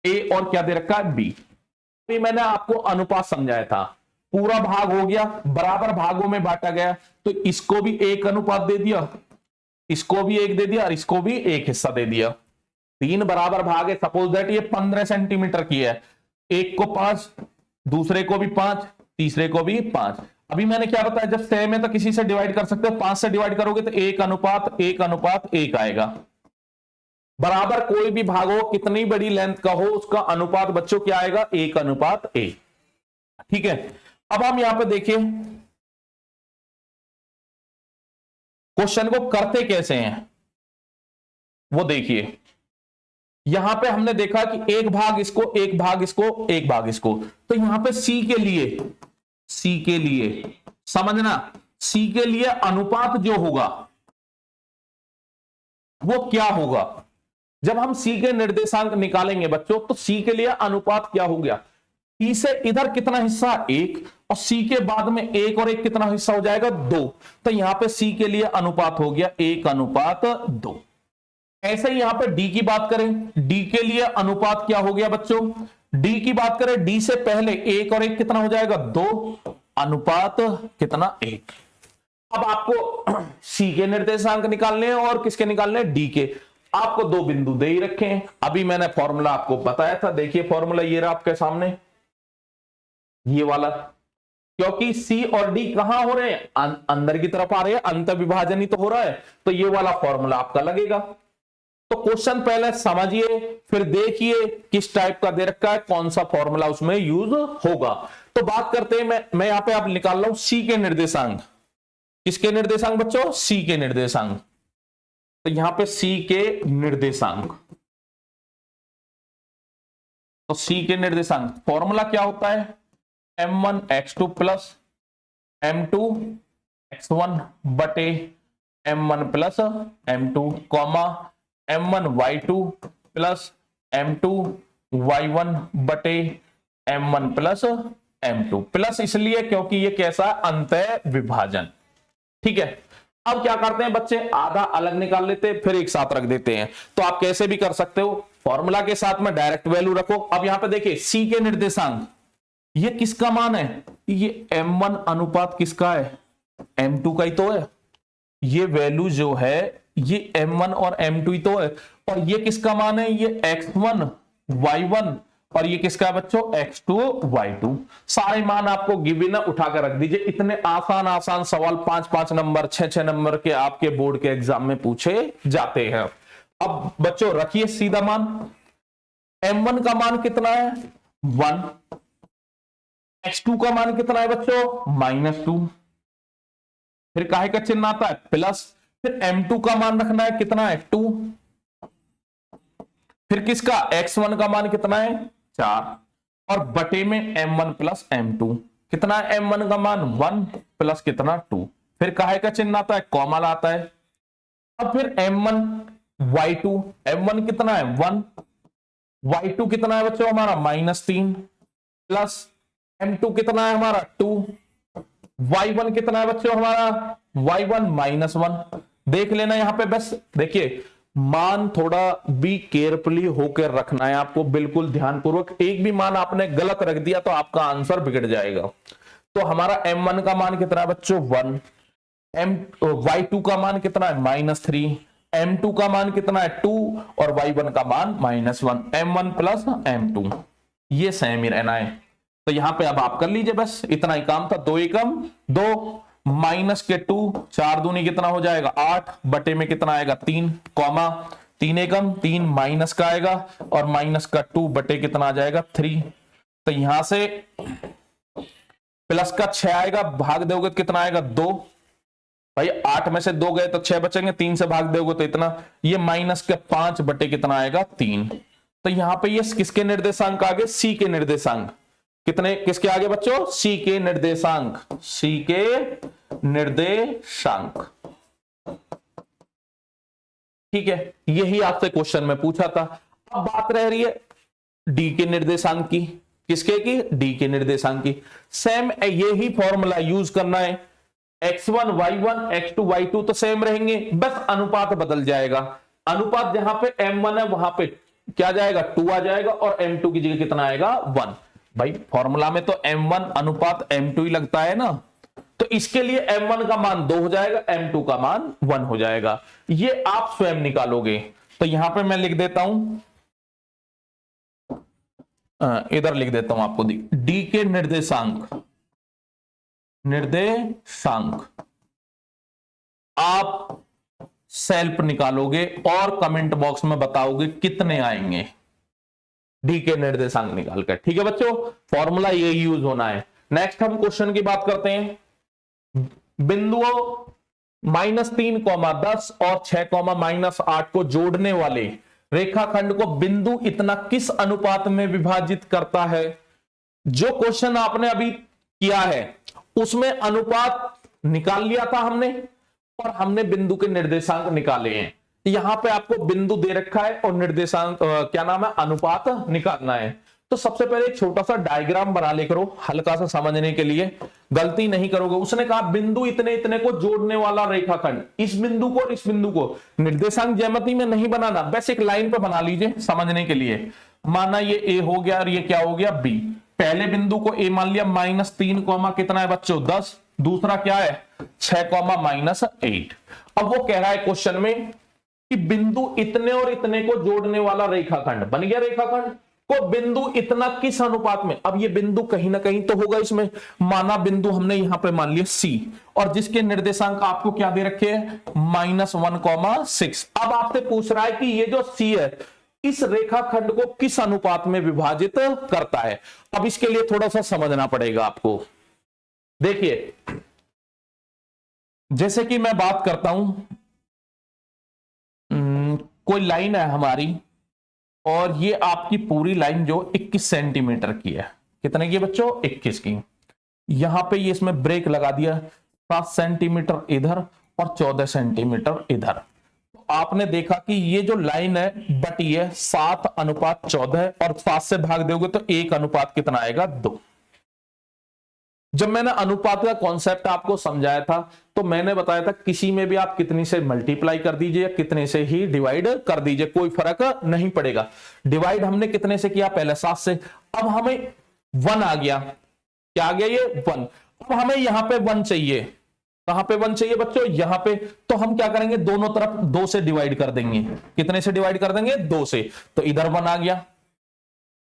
ए और क्या दे रखा है, बी। अभी मैंने आपको अनुपात समझाया था, पूरा भाग हो गया, बराबर भागों में बांटा गया, तो इसको भी 1 अनुपात दे दिया, इसको भी 1 दे दिया और इसको भी 1 हिस्सा दे दिया। 3 बराबर भाग है, सपोज दैट ये 15 सेंटीमीटर की है, एक को 5, दूसरे को भी 5, तीसरे को भी 5। अभी मैंने क्या बताया, जब सेम है तो किसी से डिवाइड कर सकते हो, 5 से डिवाइड करोगे तो 1:1:1 आएगा। बराबर कोई भी भाग हो, कितनी बड़ी लेंथ का हो, उसका अनुपात बच्चों क्या आएगा, 1:1। ठीक है, अब हम यहां पे देखिए क्वेश्चन को करते कैसे हैं, वो देखिए। यहां पे हमने देखा कि एक भाग इसको, एक भाग इसको, एक भाग इसको, तो यहां पे सी के लिए समझना, सी के लिए अनुपात जो होगा वो क्या होगा। जब हम सी के निर्देशांक निकालेंगे बच्चों, तो सी के लिए अनुपात क्या हो गया, ई से इधर कितना हिस्सा, एक, और सी के बाद में एक और एक कितना हिस्सा हो जाएगा, दो। तो यहां पे सी के लिए अनुपात हो गया 1:2। ऐसे ही यहां पे डी की बात करें, डी के लिए अनुपात क्या हो गया बच्चों, डी की बात करें, डी से पहले एक और एक कितना हो जाएगा, 2 अनुपात कितना, 1। अब आपको सी के निर्देशांक निकालने हैं और किसके निकालने हैं, डी के। आपको दो बिंदु दे ही रखे हैं, अभी मैंने फॉर्मूला आपको बताया था, देखिए फॉर्मूला ये रहा आपके सामने, ये वाला। क्योंकि सी और डी कहां हो रहे हैं, अंदर की तरफ आ रहे हैं, अंत विभाजन ही तो हो रहा है, तो ये वाला फॉर्मूला आपका लगेगा। तो क्वेश्चन पहले समझिए, फिर देखिए किस टाइप का दे रखा है, कौन सा फॉर्मूला उसमें यूज होगा। तो बात करते हैं, मैं यहां पे आप निकाल रहा हूं सी के निर्देशांक। किसके निर्देशांक बच्चों, सी के निर्देशांक। तो यहां पे सी के निर्देशांक, तो सी के निर्देशांक फॉर्मूला क्या होता है, m1 x2 plus m2 x1 बटे m1 plus m2 comma m1 y2 plus m2 y1 बटे m1 प्लस m2। प्लस इसलिए क्योंकि ये कैसा, अंतः विभाजन। ठीक है, अब क्या करते हैं बच्चे, आधा अलग निकाल लेते हैं, फिर एक साथ रख देते हैं। तो आप कैसे भी कर सकते हो, फॉर्मूला के साथ में डायरेक्ट वैल्यू रखो। अब यहां पे देखिए सी के निर्देशांक, ये किसका मान है, ये m1 अनुपात किसका है, m2 का ही तो है। ये वैल्यू जो है ये m1 और m2 ही तो है, और ये किसका मान है, ये x1 y1, और ये किसका है बच्चों, x2 y2। सारे मान आपको गिवन उठाकर रख दीजिए। इतने आसान आसान सवाल 5-5 नंबर 6-6 नंबर के आपके बोर्ड के एग्जाम में पूछे जाते हैं। अब बच्चों रखिए सीधा मान, m1 का मान कितना है, 1, x2 का मान कितना है बच्चों, -2, फिर काहे का चिन्ह आता है, प्लस, फिर m2 का मान रखना है कितना है, 2, फिर किसका x1 का मान कितना है, 4, और बटे में m1 प्लस m2, कितना है m1 का मान 1 प्लस कितना 2, फिर काहे का चिन्ह आता है, कॉमा आता है। अब फिर m1 y2, m1 कितना है 1, y2 कितना है बच्चों हमारा -3, प्लस m2 कितना है हमारा 2, y1 कितना है बच्चों हमारा y1 -1। देख लेना यहां पे, बस देखिए मान थोड़ा भी केयरफुली होकर रखना है आपको, बिल्कुल ध्यानपूर्वक। एक भी मान आपने गलत रख दिया तो आपका आंसर बिगड़ जाएगा। तो हमारा m1 का मान कितना है बच्चों 1, y2 का मान कितना है -3, m2 का मान कितना है 2, और y1 का मान -1, m1 प्लस m2, ये सेम ही रहना है। तो यहां पे अब आप कर लीजिए, बस इतना ही काम था। 2 एकम 2 माइनस के 2, 4 दूनी कितना हो जाएगा 8, बटे में कितना आएगा 3, कॉमा 3 एकम 3 माइनस का आएगा, और माइनस का 2 बटे कितना आ जाएगा 3। तो यहां से प्लस का 6 आएगा, भाग दोगे कितना आएगा 2, भाई 8 में से 2 गए तो 6 बचेंगे, 3 से भाग दोगे तो इतना, ये माइनस के 5 बटे कितना आएगा 3। तो यहां पे ये किसके निर्देशांक आगे, सी के निर्देशांक, कितने किसके आगे बच्चों, सी के निर्देशांक, सी के निर्देशांक। ठीक है, यही आपसे क्वेश्चन में पूछा था। अब बात रह रही है डी के निर्देशांक की, किसके की, डी के निर्देशांक की। सेम यही फॉर्मूला यूज करना है, x1 y1 x2 y2 तो सेम रहेंगे, बस अनुपात बदल जाएगा। अनुपात जहां पे m1 है वहां पे क्या जाएगा 2 आ जाएगा, और m2 की जगह कितना आएगा 1। भाई फॉर्मूला में तो m1 अनुपात m2 ही लगता है ना, तो इसके लिए m1 का मान 2 हो जाएगा, m2 का मान 1 हो जाएगा। ये आप स्वयं निकालोगे। तो यहां पे मैं लिख देता हूं, इधर लिख देता हूं आपको, डी के निर्देशांक, निर्देशांक आप सेल्फ निकालोगे और कमेंट बॉक्स में बताओगे कितने आएंगे डी के निर्देशांक निकालकर। ठीक है बच्चों, फॉर्मूला ये यूज होना है। नेक्स्ट हम क्वेश्चन की बात करते हैं। बिंदुओं -3, 10 और 6, -8 को जोड़ने वाले रेखाखंड को बिंदु इतना किस अनुपात में विभाजित करता है। जो क्वेश्चन आपने अभी किया है उसमें अनुपात निकाल लिया था हमने, और हमने बिंदु के निर्देशांक निकाले हैं। यहां पे आपको बिंदु दे रखा है और निर्देशांक क्या नाम है, अनुपात निकालना है। तो सबसे पहले एक छोटा सा डायग्राम बना ले करो हल्का सा समझने के लिए, गलती नहीं करोगे। उसने कहा बिंदु इतने इतने को जोड़ने वाला रेखाखंड, इस बिंदु को और इस बिंदु को निर्देशांक ज्यामिति में नहीं बनाना, बस एक लाइन पे बना लीजिए समझने के लिए। माना ये ए हो गया और ये क्या हो गया बी। पहले बिंदु को ए मान लिया -3 कॉमा कितना है बच्चों 10, दूसरा क्या है 6 कॉमा -8। अब वो कह रहा है क्वेश्चन में कि बिंदु इतने और इतने को जोड़ने वाला रेखाखंड बन गया, रेखाखंड को बिंदु इतना किस अनुपात में। अब ये बिंदु कहीं ना कहीं तो होगा इसमें, माना बिंदु हमने यहां पे मान लिया सी और जिसके निर्देशांक आपको क्या दे रखे हैं -1,6। अब आपसे पूछ रहा है कि ये जो सी है इस रेखाखंड को किस अनुपात में विभाजित करता है। अब इसके लिए थोड़ा सा समझना पड़ेगा आपको। देखिए जैसे कि मैं बात करता हूं, कोई लाइन है हमारी और ये आपकी पूरी लाइन जो 21 सेंटीमीटर की है, कितने की बच्चों 21 की। यहां पे ये इसमें ब्रेक लगा दिया 7 सेंटीमीटर इधर और 14 सेंटीमीटर इधर। तो आपने देखा कि ये जो लाइन है बटी है 7:14 और 7 से भाग दोगे तो 1 अनुपात कितना आएगा 2। जब मैंने अनुपात का कॉन्सेप्ट आपको समझाया था तो मैंने बताया था किसी में भी आप कितनी से मल्टीप्लाई कर दीजिए, कितने से ही डिवाइड कर दीजिए, कोई फर्क नहीं पड़ेगा। डिवाइड हमने कितने से किया पहले 7 से, अब हमें 1 आ गया, क्या आ गया ये 1। अब हमें यहां पे 1 चाहिए, कहां पे 1 चाहिए बच्चों यहां पे। तो हम क्या करेंगे दोनों तरफ 2 से डिवाइड कर देंगे, कितने से डिवाइड कर देंगे 2 से, तो इधर 1 आ गया।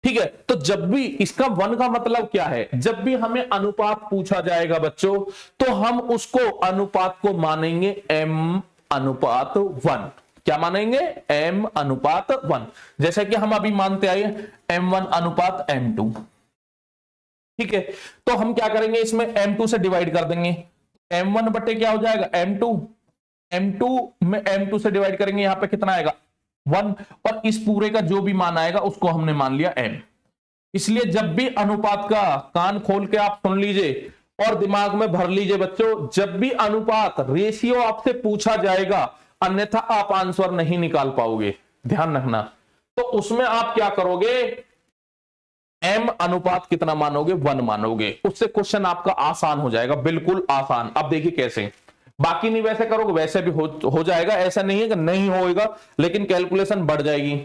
ठीक है, तो जब भी इसका 1 का मतलब क्या है, जब भी हमें अनुपात पूछा जाएगा बच्चों तो हम उसको अनुपात को मानेंगे m/1। क्या मानेंगे m/1। जैसे कि हम अभी मानते आए m1/m2। ठीक है, तो हम क्या करेंगे इसमें m2 से डिवाइड कर देंगे, m1 बटे क्या हो जाएगा m2, m2 में m2 से डिवाइड करेंगे, यहां पे कितना आएगा 1 और इस पूरे का जो भी मान आएगा उसको हमने मान लिया m। इसलिए जब भी अनुपात का कान खोल के आप सुन लीजिए और दिमाग में भर लीजिए बच्चों, जब भी अनुपात रेशियो आपसे पूछा जाएगा अन्यथा आप आंसर नहीं निकाल पाओगे, ध्यान रखना। तो उसमें आप क्या करोगे m अनुपात कितना मानोगे 1 मानोगे, उससे क्वेश्चन आपका आसान हो जाएगा, बिल्कुल आसान। अब देखिए कैसे, बाकी नहीं वैसे करोगे वैसे भी हो जाएगा, ऐसा नहीं है कि नहीं होएगा लेकिन कैलकुलेशन बढ़ जाएगी।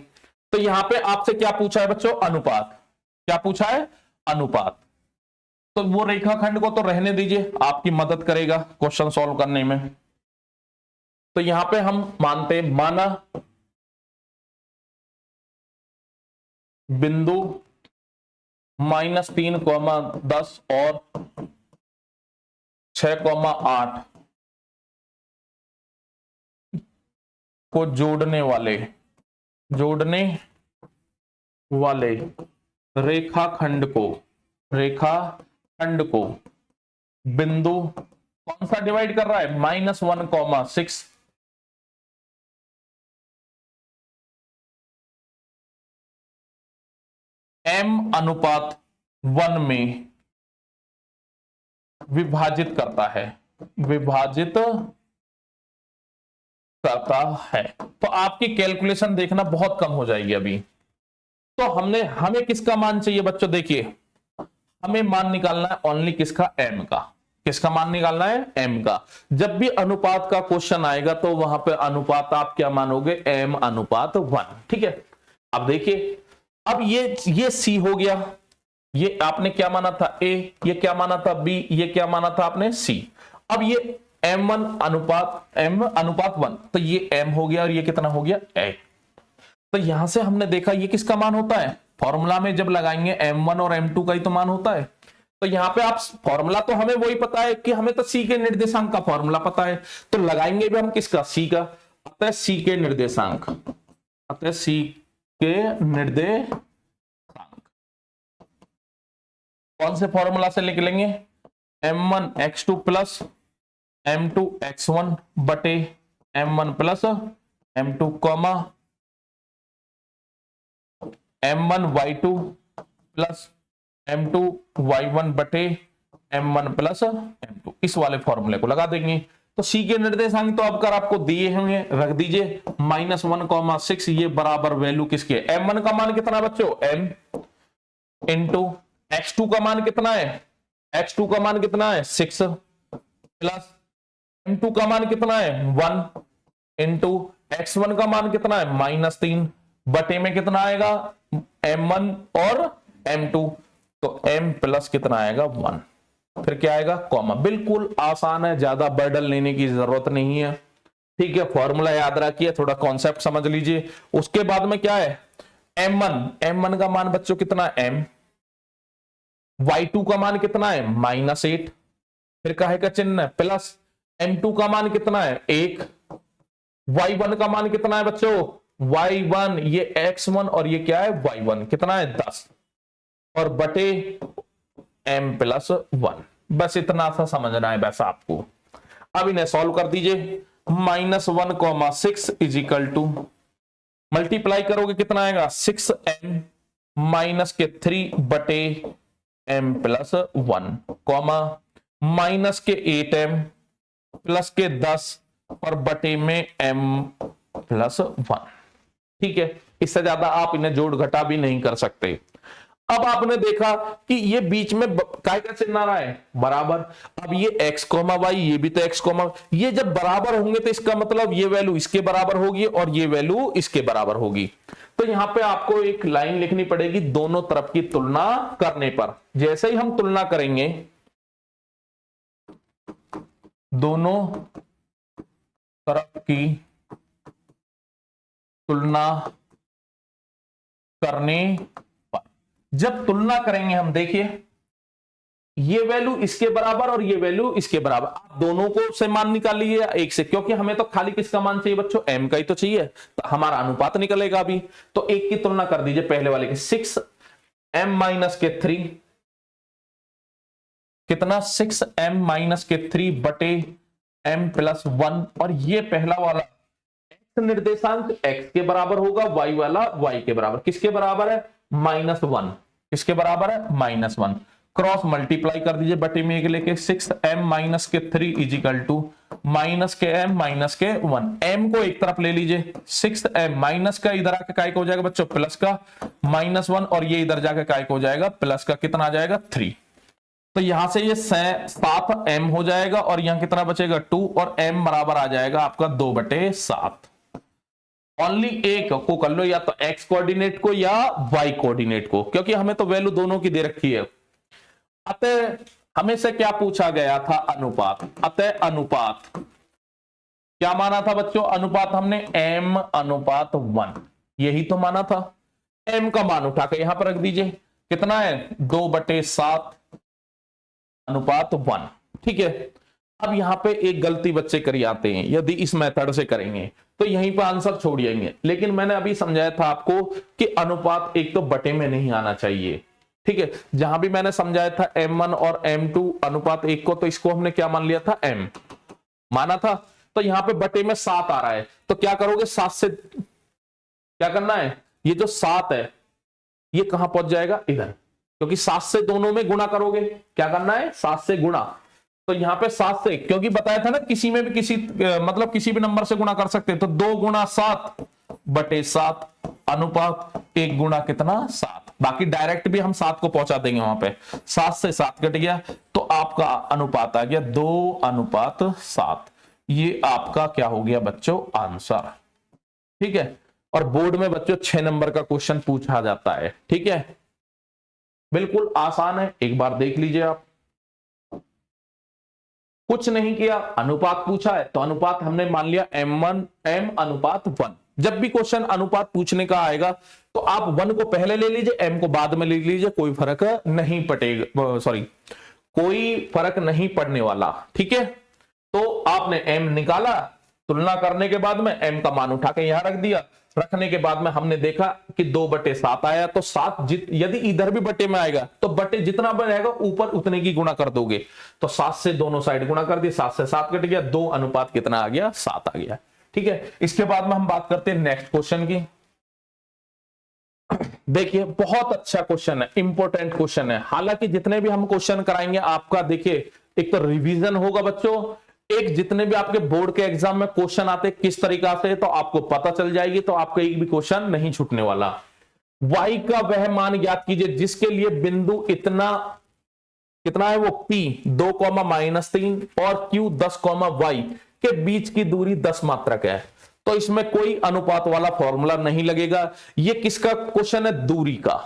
तो यहां पे आपसे क्या पूछा है बच्चों अनुपात, क्या पूछा है अनुपात। तो वो रेखाखंड को तो रहने दीजिए, आपकी मदद करेगा क्वेश्चन सॉल्व करने में। तो यहां पे हम मानते माना बिंदु -3,10 और 6,8 को जोड़ने वाले रेखाखंड को बिंदु कौन सा डिवाइड कर रहा है -1,6 m/1 में विभाजित करता है। तो आपकी कैलकुलेशन देखना बहुत कम हो जाएगी अभी। तो हमें किसका मान चाहिए बच्चों, देखिए हमें मान निकालना है ओनली किसका m का। किसका मान निकालना है m का। जब भी अनुपात का क्वेश्चन आएगा तो वहां पे अनुपात आप क्या मानोगे m/1। ठीक है, अब देखिए अब ये c हो गया, ये आपने क्या माना था a, ये क्या माना था b, ये क्या माना था आपने c। अब ये m/1 तो ये m हो गया और ये कितना हो गया a। तो यहां से हमने देखा ये किसका मान होता है, फॉर्मूला में जब लगाएंगे m1 और m2 का ही तो मान होता है। तो यहां पे आप फॉर्मूला तो हमें वही पता है कि हमें तो c के निर्देशांक का फॉर्मूला पता है, तो लगाएंगे भी हम किसका c का। अतः c के निर्देशांक, कौन से फॉर्मूला से लिख लेंगे m1x2 प्लस m2x1 बटे m1 plus m2 comma m1y2 plus m2y1 बटे m1 प्लस m2, इस वाले फॉर्मूले को लगा देंगे। तो c के निर्देशांक तो अब कर आपको दिए होंगे, रख दीजिए -1,6 ये बराबर वैल्यू किसके m1 का मान कितना बच्चों m, इंटू x2 का मान कितना है, x2 का मान कितना है 6 प्लस m2 का मान कितना है 1 इंटू x1 का मान कितना है -3 बटे में कितना आएगा m1 और m2, तो m प्लस कितना आएगा 1, फिर क्या आएगा कॉमा। बिल्कुल आसान है, ज्यादा बर्डन लेने की जरूरत नहीं है, ठीक है। फॉर्मूला याद रखिए, थोड़ा कॉन्सेप्ट समझ लीजिए। उसके बाद में क्या है m1 का मान बच्चों कितना है m, y2 का मान कितना है -8, फिर काहे का चिन्ह है प्लस, m2 का मान कितना है 1, y1 का मान कितना है बच्चों y1, ये x1 और ये क्या है y1 कितना है 10 और बटे m प्लस 1, बस इतना सा समझना है बस आपको। अब इन्हें सॉल्व कर दीजिए, -1,6 इज इक्वल टू मल्टीप्लाई करोगे कितना आएगा 6m माइनस के 3 बटे m प्लस 1 कॉमा माइनस के 8m प्लस के 10 और बटे में m प्लस 1, ठीक है। इससे ज्यादा आप इन्हें जोड़ घटा भी नहीं कर सकते। अब आपने देखा कि ये बीच में काय का चिन्ह आ रहा है बराबर, अब ये x कोमा y, ये भी तो x कोमा, ये जब बराबर होंगे तो इसका मतलब ये वैल्यू इसके बराबर होगी और ये वैल्यू इसके बराबर होगी। तो यहां पे आपको एक लाइन लिखनी पड़ेगी दोनों तरफ की तुलना करने पर। जैसे ही हम तुलना करेंगे दोनों तरफ की तुलना करने पर, जब तुलना करेंगे हम देखिए ये वैल्यू इसके बराबर और ये वैल्यू इसके बराबर, आप दोनों को से मान निकालिए एक से, क्योंकि हमें तो खाली किसका मान चाहिए बच्चों m का ही तो चाहिए, तो हमारा अनुपात निकलेगा अभी। तो एक की तुलना कर दीजिए पहले वाले के 6m माइनस के 3 कितना 6m माइनस के 3 बटे m प्लस 1 और ये पहला वाला x निर्देशांक x के बराबर होगा, y वाला y के बराबर, किसके बराबर है -1, किसके बराबर है -1, क्रॉस मल्टीप्लाई कर दीजिए बटे में एक लेके 6m माइनस के 3 इज इक्वल टू माइनस के m माइनस के 1, m को एक तरफ ले लीजिए 6m माइनस का इधर आके काय का हो जाएगा बच्चों प्लस का -1 और ये इधर जाके काय का हो जाएगा प्लस का, कितना आ जाएगा 3, तो यहां से ये 7m हो जाएगा और यहां कितना बचेगा 2 और m बराबर आ जाएगा आपका 2/7। ओनली एक को कर लो, या तो x कोऑर्डिनेट को या y कोऑर्डिनेट को, क्योंकि हमें तो वैल्यू दोनों की दे रखी है। अतः हमें से क्या पूछा गया था अनुपात, अतः अनुपात क्या माना था बच्चों, अनुपात हमने m अनुपात 1 यही तो माना था। m का मान उठा के यहां पर रख दीजिए, कितना है 2/7 अनुपात 1, ठीक है। अब यहां पे एक गलती बच्चे कर आते हैं, यदि इस मेथड से करेंगे तो यहीं पर आंसर छोड़िएंगे, लेकिन मैंने अभी समझाया था आपको कि अनुपात एक तो बटे में नहीं आना चाहिए, ठीक है। जहां भी मैंने समझाया था m1 और m2 अनुपात 1 को, तो इसको हमने क्या मान लिया था m माना था, तो यहां पे बटे में 7 आ रहा है, तो क्या करोगे 7 से क्या करना है, ये जो 7 है ये कहां पहुंच जाएगा इधर, क्योंकि 7 से दोनों में गुणा करोगे, क्या करना है 7 से गुणा, तो यहां पे 7 से, क्योंकि बताया था ना किसी में भी मतलब किसी भी नंबर से गुणा कर सकते हैं, तो 2 गुणा 7/7 अनुपात 1 गुणा कितना 7, बाकी डायरेक्ट भी हम 7 को पहुंचा देंगे वहां पे, 7 से 7 कट गया तो आपका अनुपात आ गया 2/7, ये आपका क्या हो गया बच्चों आंसर, ठीक है। और बोर्ड में बच्चों 6 नंबर का क्वेश्चन पूछा जाता है, ठीक है, बिल्कुल आसान है, एक बार देख लीजिए आप। कुछ नहीं किया, अनुपात पूछा है तो अनुपात हमने मान लिया m अनुपात 1। जब भी क्वेश्चन अनुपात पूछने का आएगा तो आप 1 को पहले ले लीजिए, m को बाद में ले लीजिए, कोई फर्क नहीं पड़ेगा, सॉरी कोई फर्क नहीं पड़ने वाला, ठीक है। तो आपने m निकाला, तुलना करने के बाद में m का मान उठा के यहां रख दिया, रखने के बाद में हमने देखा कि 2/7 आया, तो 7 यदि इधर भी बटे में आएगा तो बटे जितना रहेगा ऊपर उतने की गुणा कर दोगे, तो 7 से दोनों साइड गुणा कर दिए, 7 से 7 कट गया, 2 अनुपात कितना आ गया 7 आ गया, ठीक है। इसके बाद में हम बात करते हैं नेक्स्ट क्वेश्चन की। देखिए बहुत अच्छा क्वेश्चन है, इंपॉर्टेंट क्वेश्चन है, हालांकि जितने भी हम क्वेश्चन कराएंगे आपका देखिए एक तो रिवीजन होगा बच्चों, एक जितने भी आपके बोर्ड के एग्जाम में क्वेश्चन आते किस तरीका से तो आपको पता चल जाएगी, तो आपको एक भी क्वेश्चन नहीं छूटने वाला। y का वह मान ज्ञात कीजिए जिसके लिए बिंदु इतना कितना है वो p 2 -3 और q 10 y के बीच की दूरी 10 मात्रक है। तो इसमें कोई अनुपात वाला फॉर्मूला नहीं लगेगा। ये किसका क्वेश्चन है? दूरी का।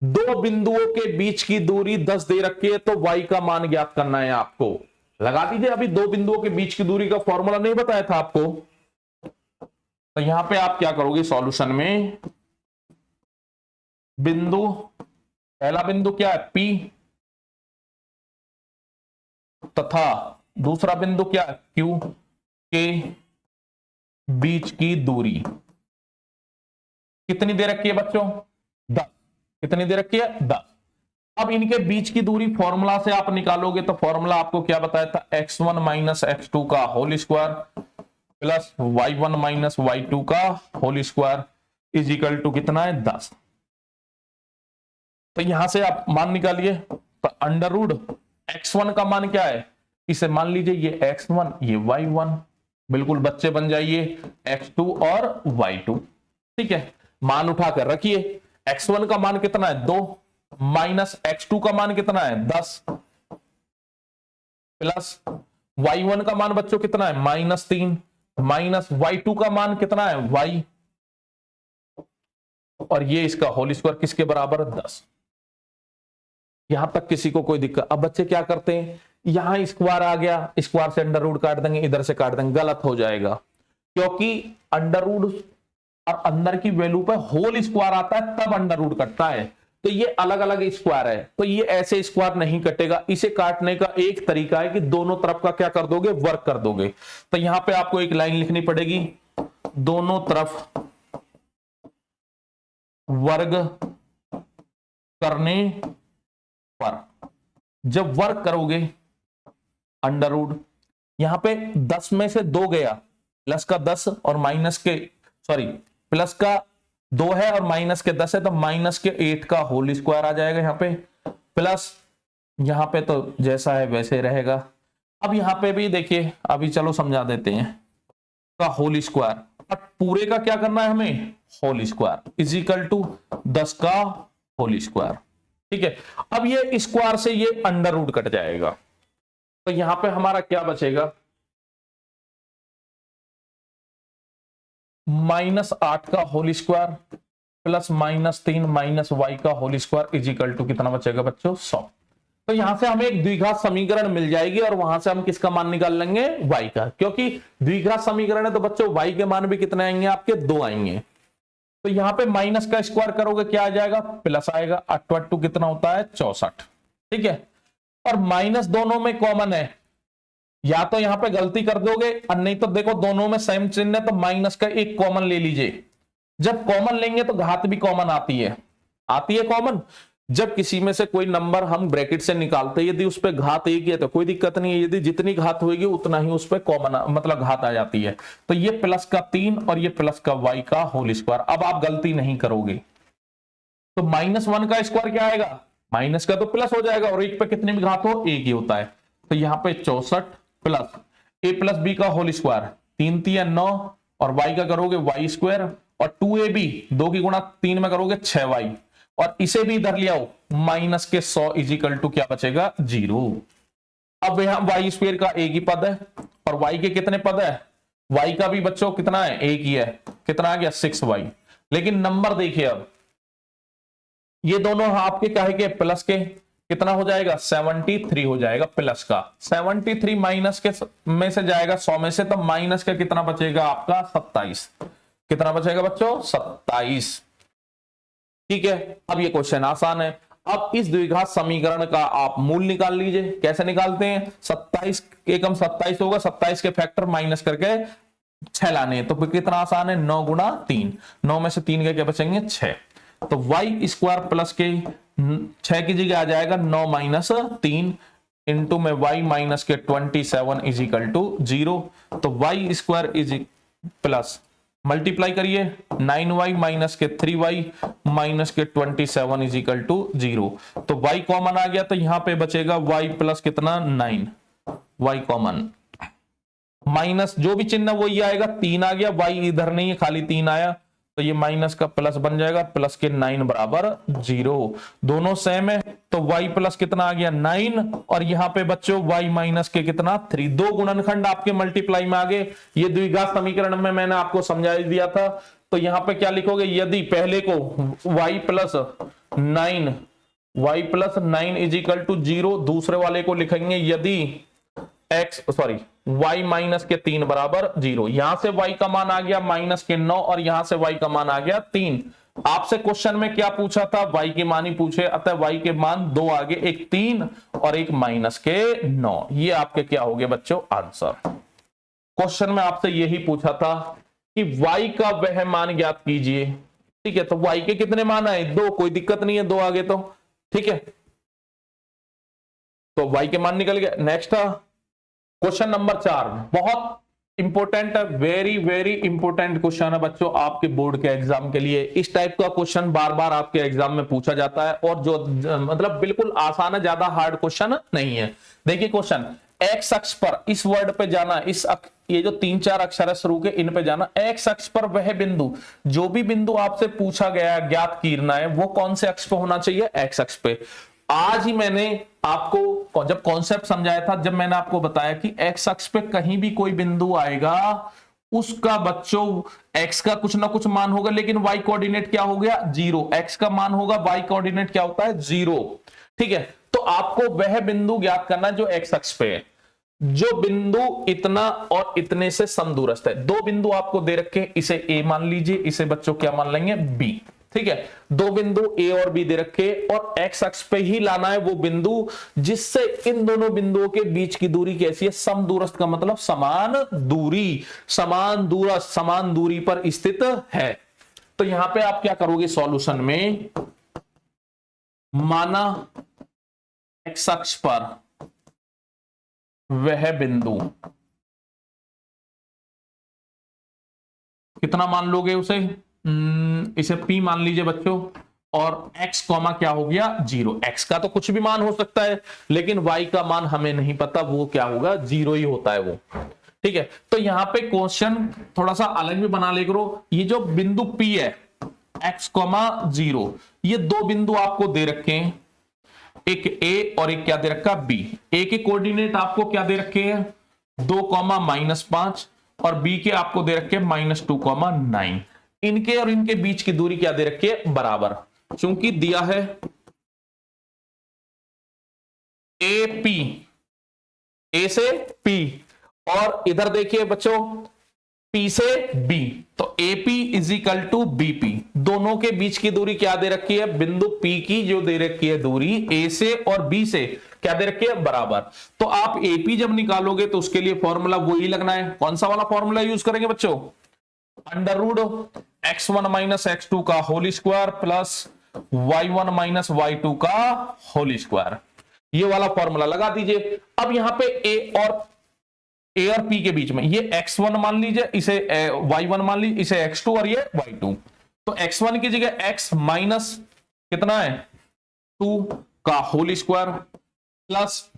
दो बिंदुओं के बीच की दूरी 10 दे रखी है, तो y का मान ज्ञात करना है आपको। लगा दीजिए। अभी दो बिंदुओं के बीच की दूरी का फॉर्मूला नहीं बताया था आपको। तो यहां पे आप क्या करोगे सॉल्यूशन में, बिंदु पहला बिंदु क्या है? P, तथा दूसरा बिंदु क्या है? Q के बीच की दूरी कितनी दे रखी है बच्चों? 10। कितनी दे रखी है? 10। अब इनके बीच की दूरी फॉर्मूला से आप निकालोगे तो फॉर्मूला आपको क्या बताया था? x1 माइनस x2 का whole square plus y1 minus y2 का whole square is equal to कितना है? 10। तो यहां से आप मान निकालिए। तो अंडर रूट x1 का मान क्या है? इसे मान लीजिए ये x1 ये y1, बिल्कुल बच्चे बन जाइए x2 और y2। ठीक है, मान उठाकर रखिए। x1 का मान कितना है? 2 माइनस x2 का मान कितना है? 10 प्लस y1 का मान बच्चों कितना है? -3 माइनस y2 का मान कितना है? y, और ये इसका होल स्क्वायर किसके बराबर? 10। यहां तक किसी को कोई दिक्कत? अब बच्चे क्या करते हैं, यहां स्क्वायर आ गया, स्क्वायर से अंडर रूट काट देंगे, इधर से काट देंगे, गलत हो जाएगा। क्योंकि अंडर रूट और अंदर की वैल्यू पे होल स्क्वायर आता है तब अंडर रूट कटता है। तो ये अलग अलग स्क्वायर है, तो ये ऐसे स्क्वायर नहीं कटेगा। इसे काटने का एक तरीका है कि दोनों तरफ का क्या कर दोगे? वर्क कर दोगे। तो यहां पे आपको एक लाइन लिखनी पड़ेगी, दोनों तरफ वर्ग करने पर। जब वर्क करोगे अंडर रूट, यहां पे 10 में से 2 गया, प्लस का 10 और माइनस के प्लस का 2 है और माइनस के 10 है, तो माइनस के 8 का होल स्क्वायर आ जाएगा यहां पे, प्लस यहां पे तो जैसा है वैसे रहेगा। अब यहां पे भी देखिए, अभी चलो समझा देते हैं, का होल स्क्वायर और पूरे का क्या करना है हमें? Whole square is equal to 10 का होल स्क्वायर। ठीक है, अब ये स्क्वायर से ये अंडर रूट कट जाएगा, तो यहां पे हमारा क्या बचेगा? -8 का whole square plus -3 minus y का whole square is equal to कितना बचेगा बच्चों? 100। तो यहां से हमें एक द्विघात समीकरण मिल जाएगी और वहां से हम किसका मान निकाल लेंगे? y का। क्योंकि द्विघात समीकरण है तो बच्चों y के मान भी कितने आएंगे आपके? 2 आएंगे। तो यहां पे माइनस का स्क्वायर करोगे क्या आ जाएगा? प्लस आएगा। 8 कितना होता है? 64। ठीक है, और माइनस दोनों में कॉमन है, या तो यहां पे गलती कर दोगे और नहीं तो देखो दोनों में सेम चिन्ह है, तो माइनस का एक कॉमन ले लीजिए। जब कॉमन लेंगे तो घात भी कॉमन आती है कॉमन। जब किसी में से कोई नंबर हम ब्रैकेट से निकालते हैं, यदि उस पर घात एक ही है तो कोई दिक्कत नहीं है, यदि जितनी घात होगी उतना ही उस पर कॉमन मतलब घात आ जाती है। तो ये प्लस का 3 और ये प्लस का y का होल स्क्वायर। अब आप गलती नहीं करोगे तो -1 का स्क्वायर क्या आएगा? माइनस का तो प्लस हो जाएगा, और एक पे कितनी भी घात हो एक ही होता है। तो यहां पे 64 प्लस a प्लस बी का होल स्क्वायर, 3 3 9, और y का करोगे y स्क्वायर, और 2ab 2 की गुणा 3 में करोगे 6y, और इसे भी इधर ले आओ, माइनस के 100 इज इक्वल टू क्या बचेगा? 0। अब यहां y स्क्वायर का एक ही पद है और y के कितने पद है? y का भी बच्चों कितना है? एक ही है। कितना आ गया? 6y। लेकिन नंबर देखिए, अब ये दोनों आपके काहे के? प्लस के। कितना हो जाएगा? 73 हो जाएगा प्लस का। 73 माइनस के में से जाएगा 100 में से, तो माइनस का कितना बचेगा आपका? 27। कितना बचेगा बच्चों? 27। ठीक है, अब ये क्वेश्चन आसान है। अब इस द्विघात समीकरण का आप मूल निकाल लीजिए। कैसे निकालते हैं? 27 एकम 27 होगा, 27 के फैक्टर माइनस करके 6 लाने, तो कितना आसान है? 9 गुणा 3, 9 में से 3 के क्या बचेंगे? 6। तो y स्क्वायर प्लस के 6 की जगह आ जाएगा 9 माइनस 3 इंटू में y माइनस के 27 इज इक्वल टू 0। तो y square is plus multiply करिए 9y माइनस के 3y माइनस के 27 इज इक्वल टू 0। तो y कॉमन आ गया, तो यहां पे बचेगा y प्लस कितना? 9। y कॉमन, माइनस जो भी चिन्ह वही आएगा, 3 आ गया, y इधर नहीं है खाली 3 आया, तो ये माइनस का प्लस बन जाएगा, प्लस के 9 बराबर 0, दोनों सेम है तो y प्लस कितना आ गया 9, और यहाँ पे बच्चों y माइनस के कितना 3, दो गुणनखंड आपके मल्टीप्लाई में आ गए। ये द्विघात समीकरण में मैंने आपको समझा दिया था। तो यहाँ पे क्या लिखोगे, यदि पहले को y plus 9 is equal to 0, दूसरे वाले को लिखेंगे यदि y माइनस के 3 बराबर 0। यहां से y का मान आ गया माइनस के 9 और यहां से y का मान आ गया 3। आपसे क्वेश्चन में क्या पूछा था, y के मान ही पूछे, अतः y के मान 2 आगे, एक 3 और एक माइनस के 9। ये आपके क्या हो गए बच्चों आंसर। क्वेश्चन में आपसे यही पूछा था कि y का वह मान ज्ञात कीजिए। ठीक है, तो y के कितने मान आए 2, कोई दिक्कत नहीं है 2 आगे तो। ठीक है, तो y के मान निकल गया। नेक्स्ट क्वेश्चन नंबर 4, बहुत इंपॉर्टेंट है, वेरी वेरी इंपॉर्टेंट क्वेश्चन है बच्चों आपके बोर्ड के एग्जाम के लिए। इस टाइप का क्वेश्चन बार बार आपके एग्जाम में पूछा जाता है और जो मतलब बिल्कुल आसान है, ज्यादा हार्ड क्वेश्चन नहीं है। देखिए क्वेश्चन, एक्स अक्ष पर इस वर्ड पे जाना, ये जो 3-4 अक्षर है शुरू के, इन पे जाना। एक्स अक्ष पर वह बिंदु, जो भी बिंदु आपसे पूछा गया ज्ञात कीरना है वो कौन से अक्ष पे होना चाहिए, एक्स अक्ष पे। आज ही मैंने आपको जब कॉन्सेप्ट समझाया था, जब मैंने आपको बताया कि एक्स अक्ष पे कहीं भी कोई बिंदु आएगा उसका बच्चों एक्स का कुछ ना कुछ मान होगा, लेकिन वाई कोऑर्डिनेट क्या हो गया 0। एक्स का मान होगा, वाई कोऑर्डिनेट क्या होता है 0। ठीक है, तो आपको वह बिंदु ज्ञात करना जो एक्स अक्ष पे है, जो बिंदु इतना और इतने से समदूरस्थ है। दो बिंदु आपको दे रखे, इसे ए मान लीजिए, इसे बच्चों क्या मान लेंगे बी। ठीक है, दो बिंदु ए और बी दे रखे और एक्स अक्ष पे ही लाना है वो बिंदु जिससे इन दोनों बिंदुओं के बीच की दूरी कैसी है, समदूरस्थ का मतलब समान दूरी, समान दूरी पर स्थित है। तो यहां पे आप क्या करोगे सॉल्यूशन में, माना एक्स अक्ष पर वह बिंदु, कितना मान लोगे उसे, इसे P मान लीजिए बच्चों, और x कॉमा क्या हो गया 0। x का तो कुछ भी मान हो सकता है, लेकिन y का मान हमें नहीं पता, वो क्या होगा 0 ही होता है वो। ठीक है, तो यहां पे क्वेश्चन थोड़ा सा अलग भी बना ले करो। ये जो बिंदु P है x कॉमा 0, ये दो बिंदु आपको दे रखे हैं, एक a और एक क्या दे रखा b। a के कोऑर्डिनेट आपको क्या दे रखे हैं 2,-5 और b के आपको दे रखे -2,9। इनके और इनके बीच की दूरी क्या दे रखी है बराबर, चूंकि दिया है AP, A से P और इधर देखिए बच्चों P से B, तो AP is equal to BP। दोनों के बीच की दूरी क्या दे रखी है, बिंदु P की जो दे रखी है दूरी A से और B से क्या दे रखी है बराबर। तो आप AP जब निकालोगे तो उसके लिए फॉर्मूला वही लगना है। कौन सा वाला फॉर्मूला यूज करेंगे बच्चों, under root x1 minus x2 का whole square plus y1 minus y2 का होल स्क्वायर, ये वाला फॉर्मूला लगा दीजिए। अब यहां पे a और p के बीच में ये x1 मान लीजिए, इसे y1 मान लीजिए, इसे x2 और ये y2। तो x1 की जगह x माइनस कितना है 2 का होल स्क्वायर प्लस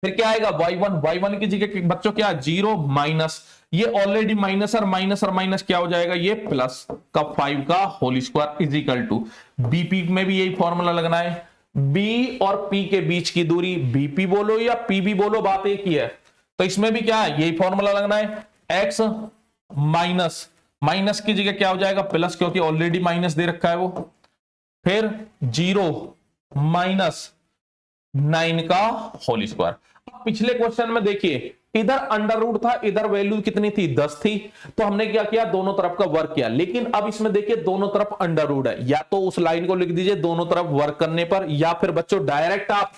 फिर क्या आएगा y1 की जगह बच्चों क्या 0 माइनस, ये ऑलरेडी माइनस और माइनस क्या हो जाएगा ये प्लस का 5 का whole square is equal to BP में भी यही फॉर्मूला लगना है। बी और पी के बीच की दूरी बीपी बोलो या पीबी बोलो, बात एक ही है। तो इसमें भी क्या है यही फॉर्मूला लगना है, एक्स माइनस की जगह क्या हो जाएगा प्लस, क्योंकि ऑलरेडी माइनस दे रखा है वो, फिर 0 -9 का होल स्क्वायर। पिछले क्वेश्चन में देखिए इधर अंडर रूट था, इधर वैल्यू कितनी थी 10 थी, तो हमने क्या किया दोनों तरफ का वर्क किया। लेकिन अब इसमें देखिए दोनों तरफ अंडर रूट है, या तो उस लाइन को लिख दीजिए दोनों तरफ वर्क करने पर, या फिर बच्चों डायरेक्ट आप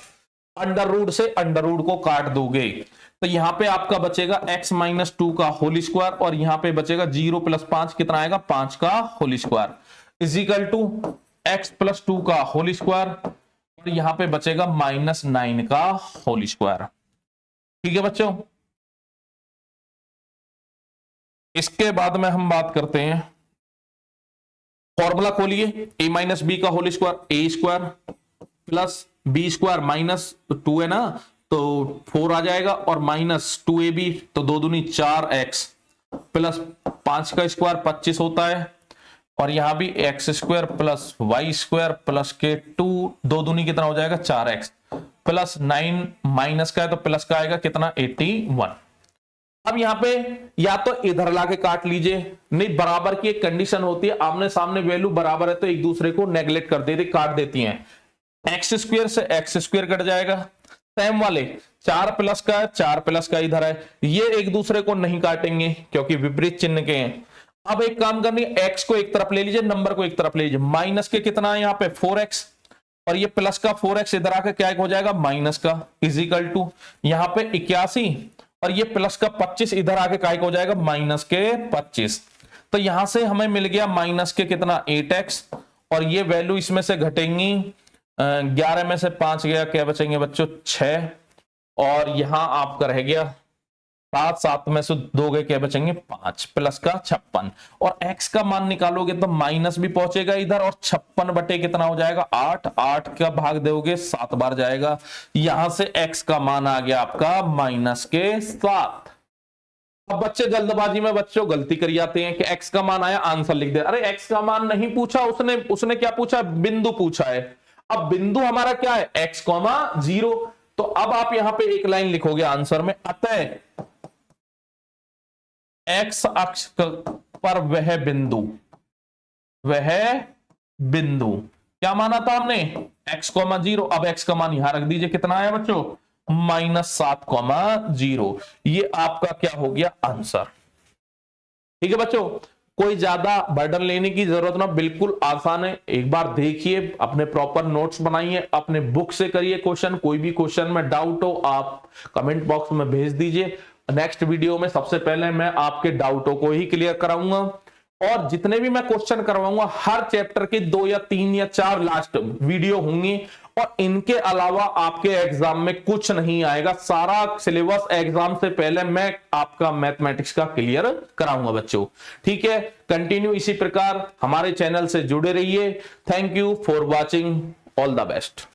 अंडर रूट से अंडर रूट को काट दोगे। तो यहां पे आपका बचेगा x -2 का होल स्क्वायर और यहां पे बचेगा 0 + 5 कितना आएगा 5 का whole square is equal to x + 2 का होल स्क्वायर और यहां पे बचेगा -9 का होल स्क्वायर। ठीक है बच्चों, इसके बाद में हम बात करते हैं, फॉर्मूला खोलिए a - b का whole square a square plus b square -2 है ना, तो 4 आ जाएगा और -2ab, तो 2 दूनी 4x प्लस 5 का स्क्वायर 25 होता है, और यहां भी x square plus y square plus के 2, 2 दूनी कितना हो जाएगा 4x, प्लस 9 माइनस का है तो प्लस का आएगा कितना 81। अब यहां पे या तो इधर लाके काट लीजिए, नहीं बराबर की एक कंडीशन होती है, आमने सामने वैल्यू बराबर है तो एक दूसरे को नेग्लेक्ट कर देती, काट देती हैं। एक्स स्क्वायर से एक्स स्क्वायर कट जाएगा, सेम वाले 4 प्लस का है 4 प्लस का इधर है, ये एक दूसरे को नहीं काटेंगे क्योंकि विपरीत चिन्ह के हैं। अब एक काम करनी है, एक्स को एक तरफ ले लीजिए, नंबर को एक तरफ ले लीजिए, माइनस के कितना है यहाँ पे 4x, और ये प्लस का 4x इधर आकर क्या हो जाएगा माइनस का, इजिकल टू यहाँ पे 81, और ये प्लस का 25 इधर आके काय हो जाएगा माइनस के 25। तो यहां से हमें मिल गया माइनस के कितना 8x, और ये वैल्यू इसमें से घटेंगी 11 में से 5 गया, क्या बचेंगे बच्चों 6, और यहां आपका रह गया 7, 7 में से 2 गए, क्या बचेंगे 5, प्लस का 56, और x का मान निकालोगे तो माइनस भी पहुंचेगा इधर, और 56 बटे कितना हो जाएगा 8, 8 का भाग दोगे 7 बार जाएगा, यहां से x का मान आ गया आपका माइनस के 7। अब बच्चे जल्दबाजी में बच्चों गलती कर जाते हैं कि x का मान आया आंसर लिख दे, अरे x का मान नहीं पूछा उसने क्या पूछा, बिंदु पूछा है। अब बिंदु हमारा क्या है x, 0, तो अब आप यहां पे एक लाइन लिखोगे आंसर में, अतः एक्स अक्ष पर वह बिंदु क्या माना था हमने x, 0, अब x का मान यहां रख दीजिए, कितना आया बच्चों -7, 0, ये आपका क्या हो गया आंसर। ठीक है बच्चों, कोई ज्यादा बर्डन लेने की जरूरत ना, बिल्कुल आसान है, एक बार देखिए, अपने प्रॉपर नोट्स बनाइए, अपने बुक से करिए क्वेश्चन, कोई भी क्वेश्चन में डाउट हो आप कमेंट बॉक्स में भेज दीजिए। नेक्स्ट वीडियो में सबसे पहले मैं आपके डाउटों को ही क्लियर कराऊंगा, और जितने भी मैं क्वेश्चन करवाऊंगा हर चैप्टर के 2 या 3 या 4 लास्ट वीडियो होंगी, और इनके अलावा आपके एग्जाम में कुछ नहीं आएगा, सारा सिलेबस एग्जाम से पहले मैं आपका मैथमेटिक्स का क्लियर कराऊंगा बच्चों। ठीक है, कंटिन्यू इसी प्रकार हमारे चैनल से जुड़े रहिए। Thank you for watching, all the best.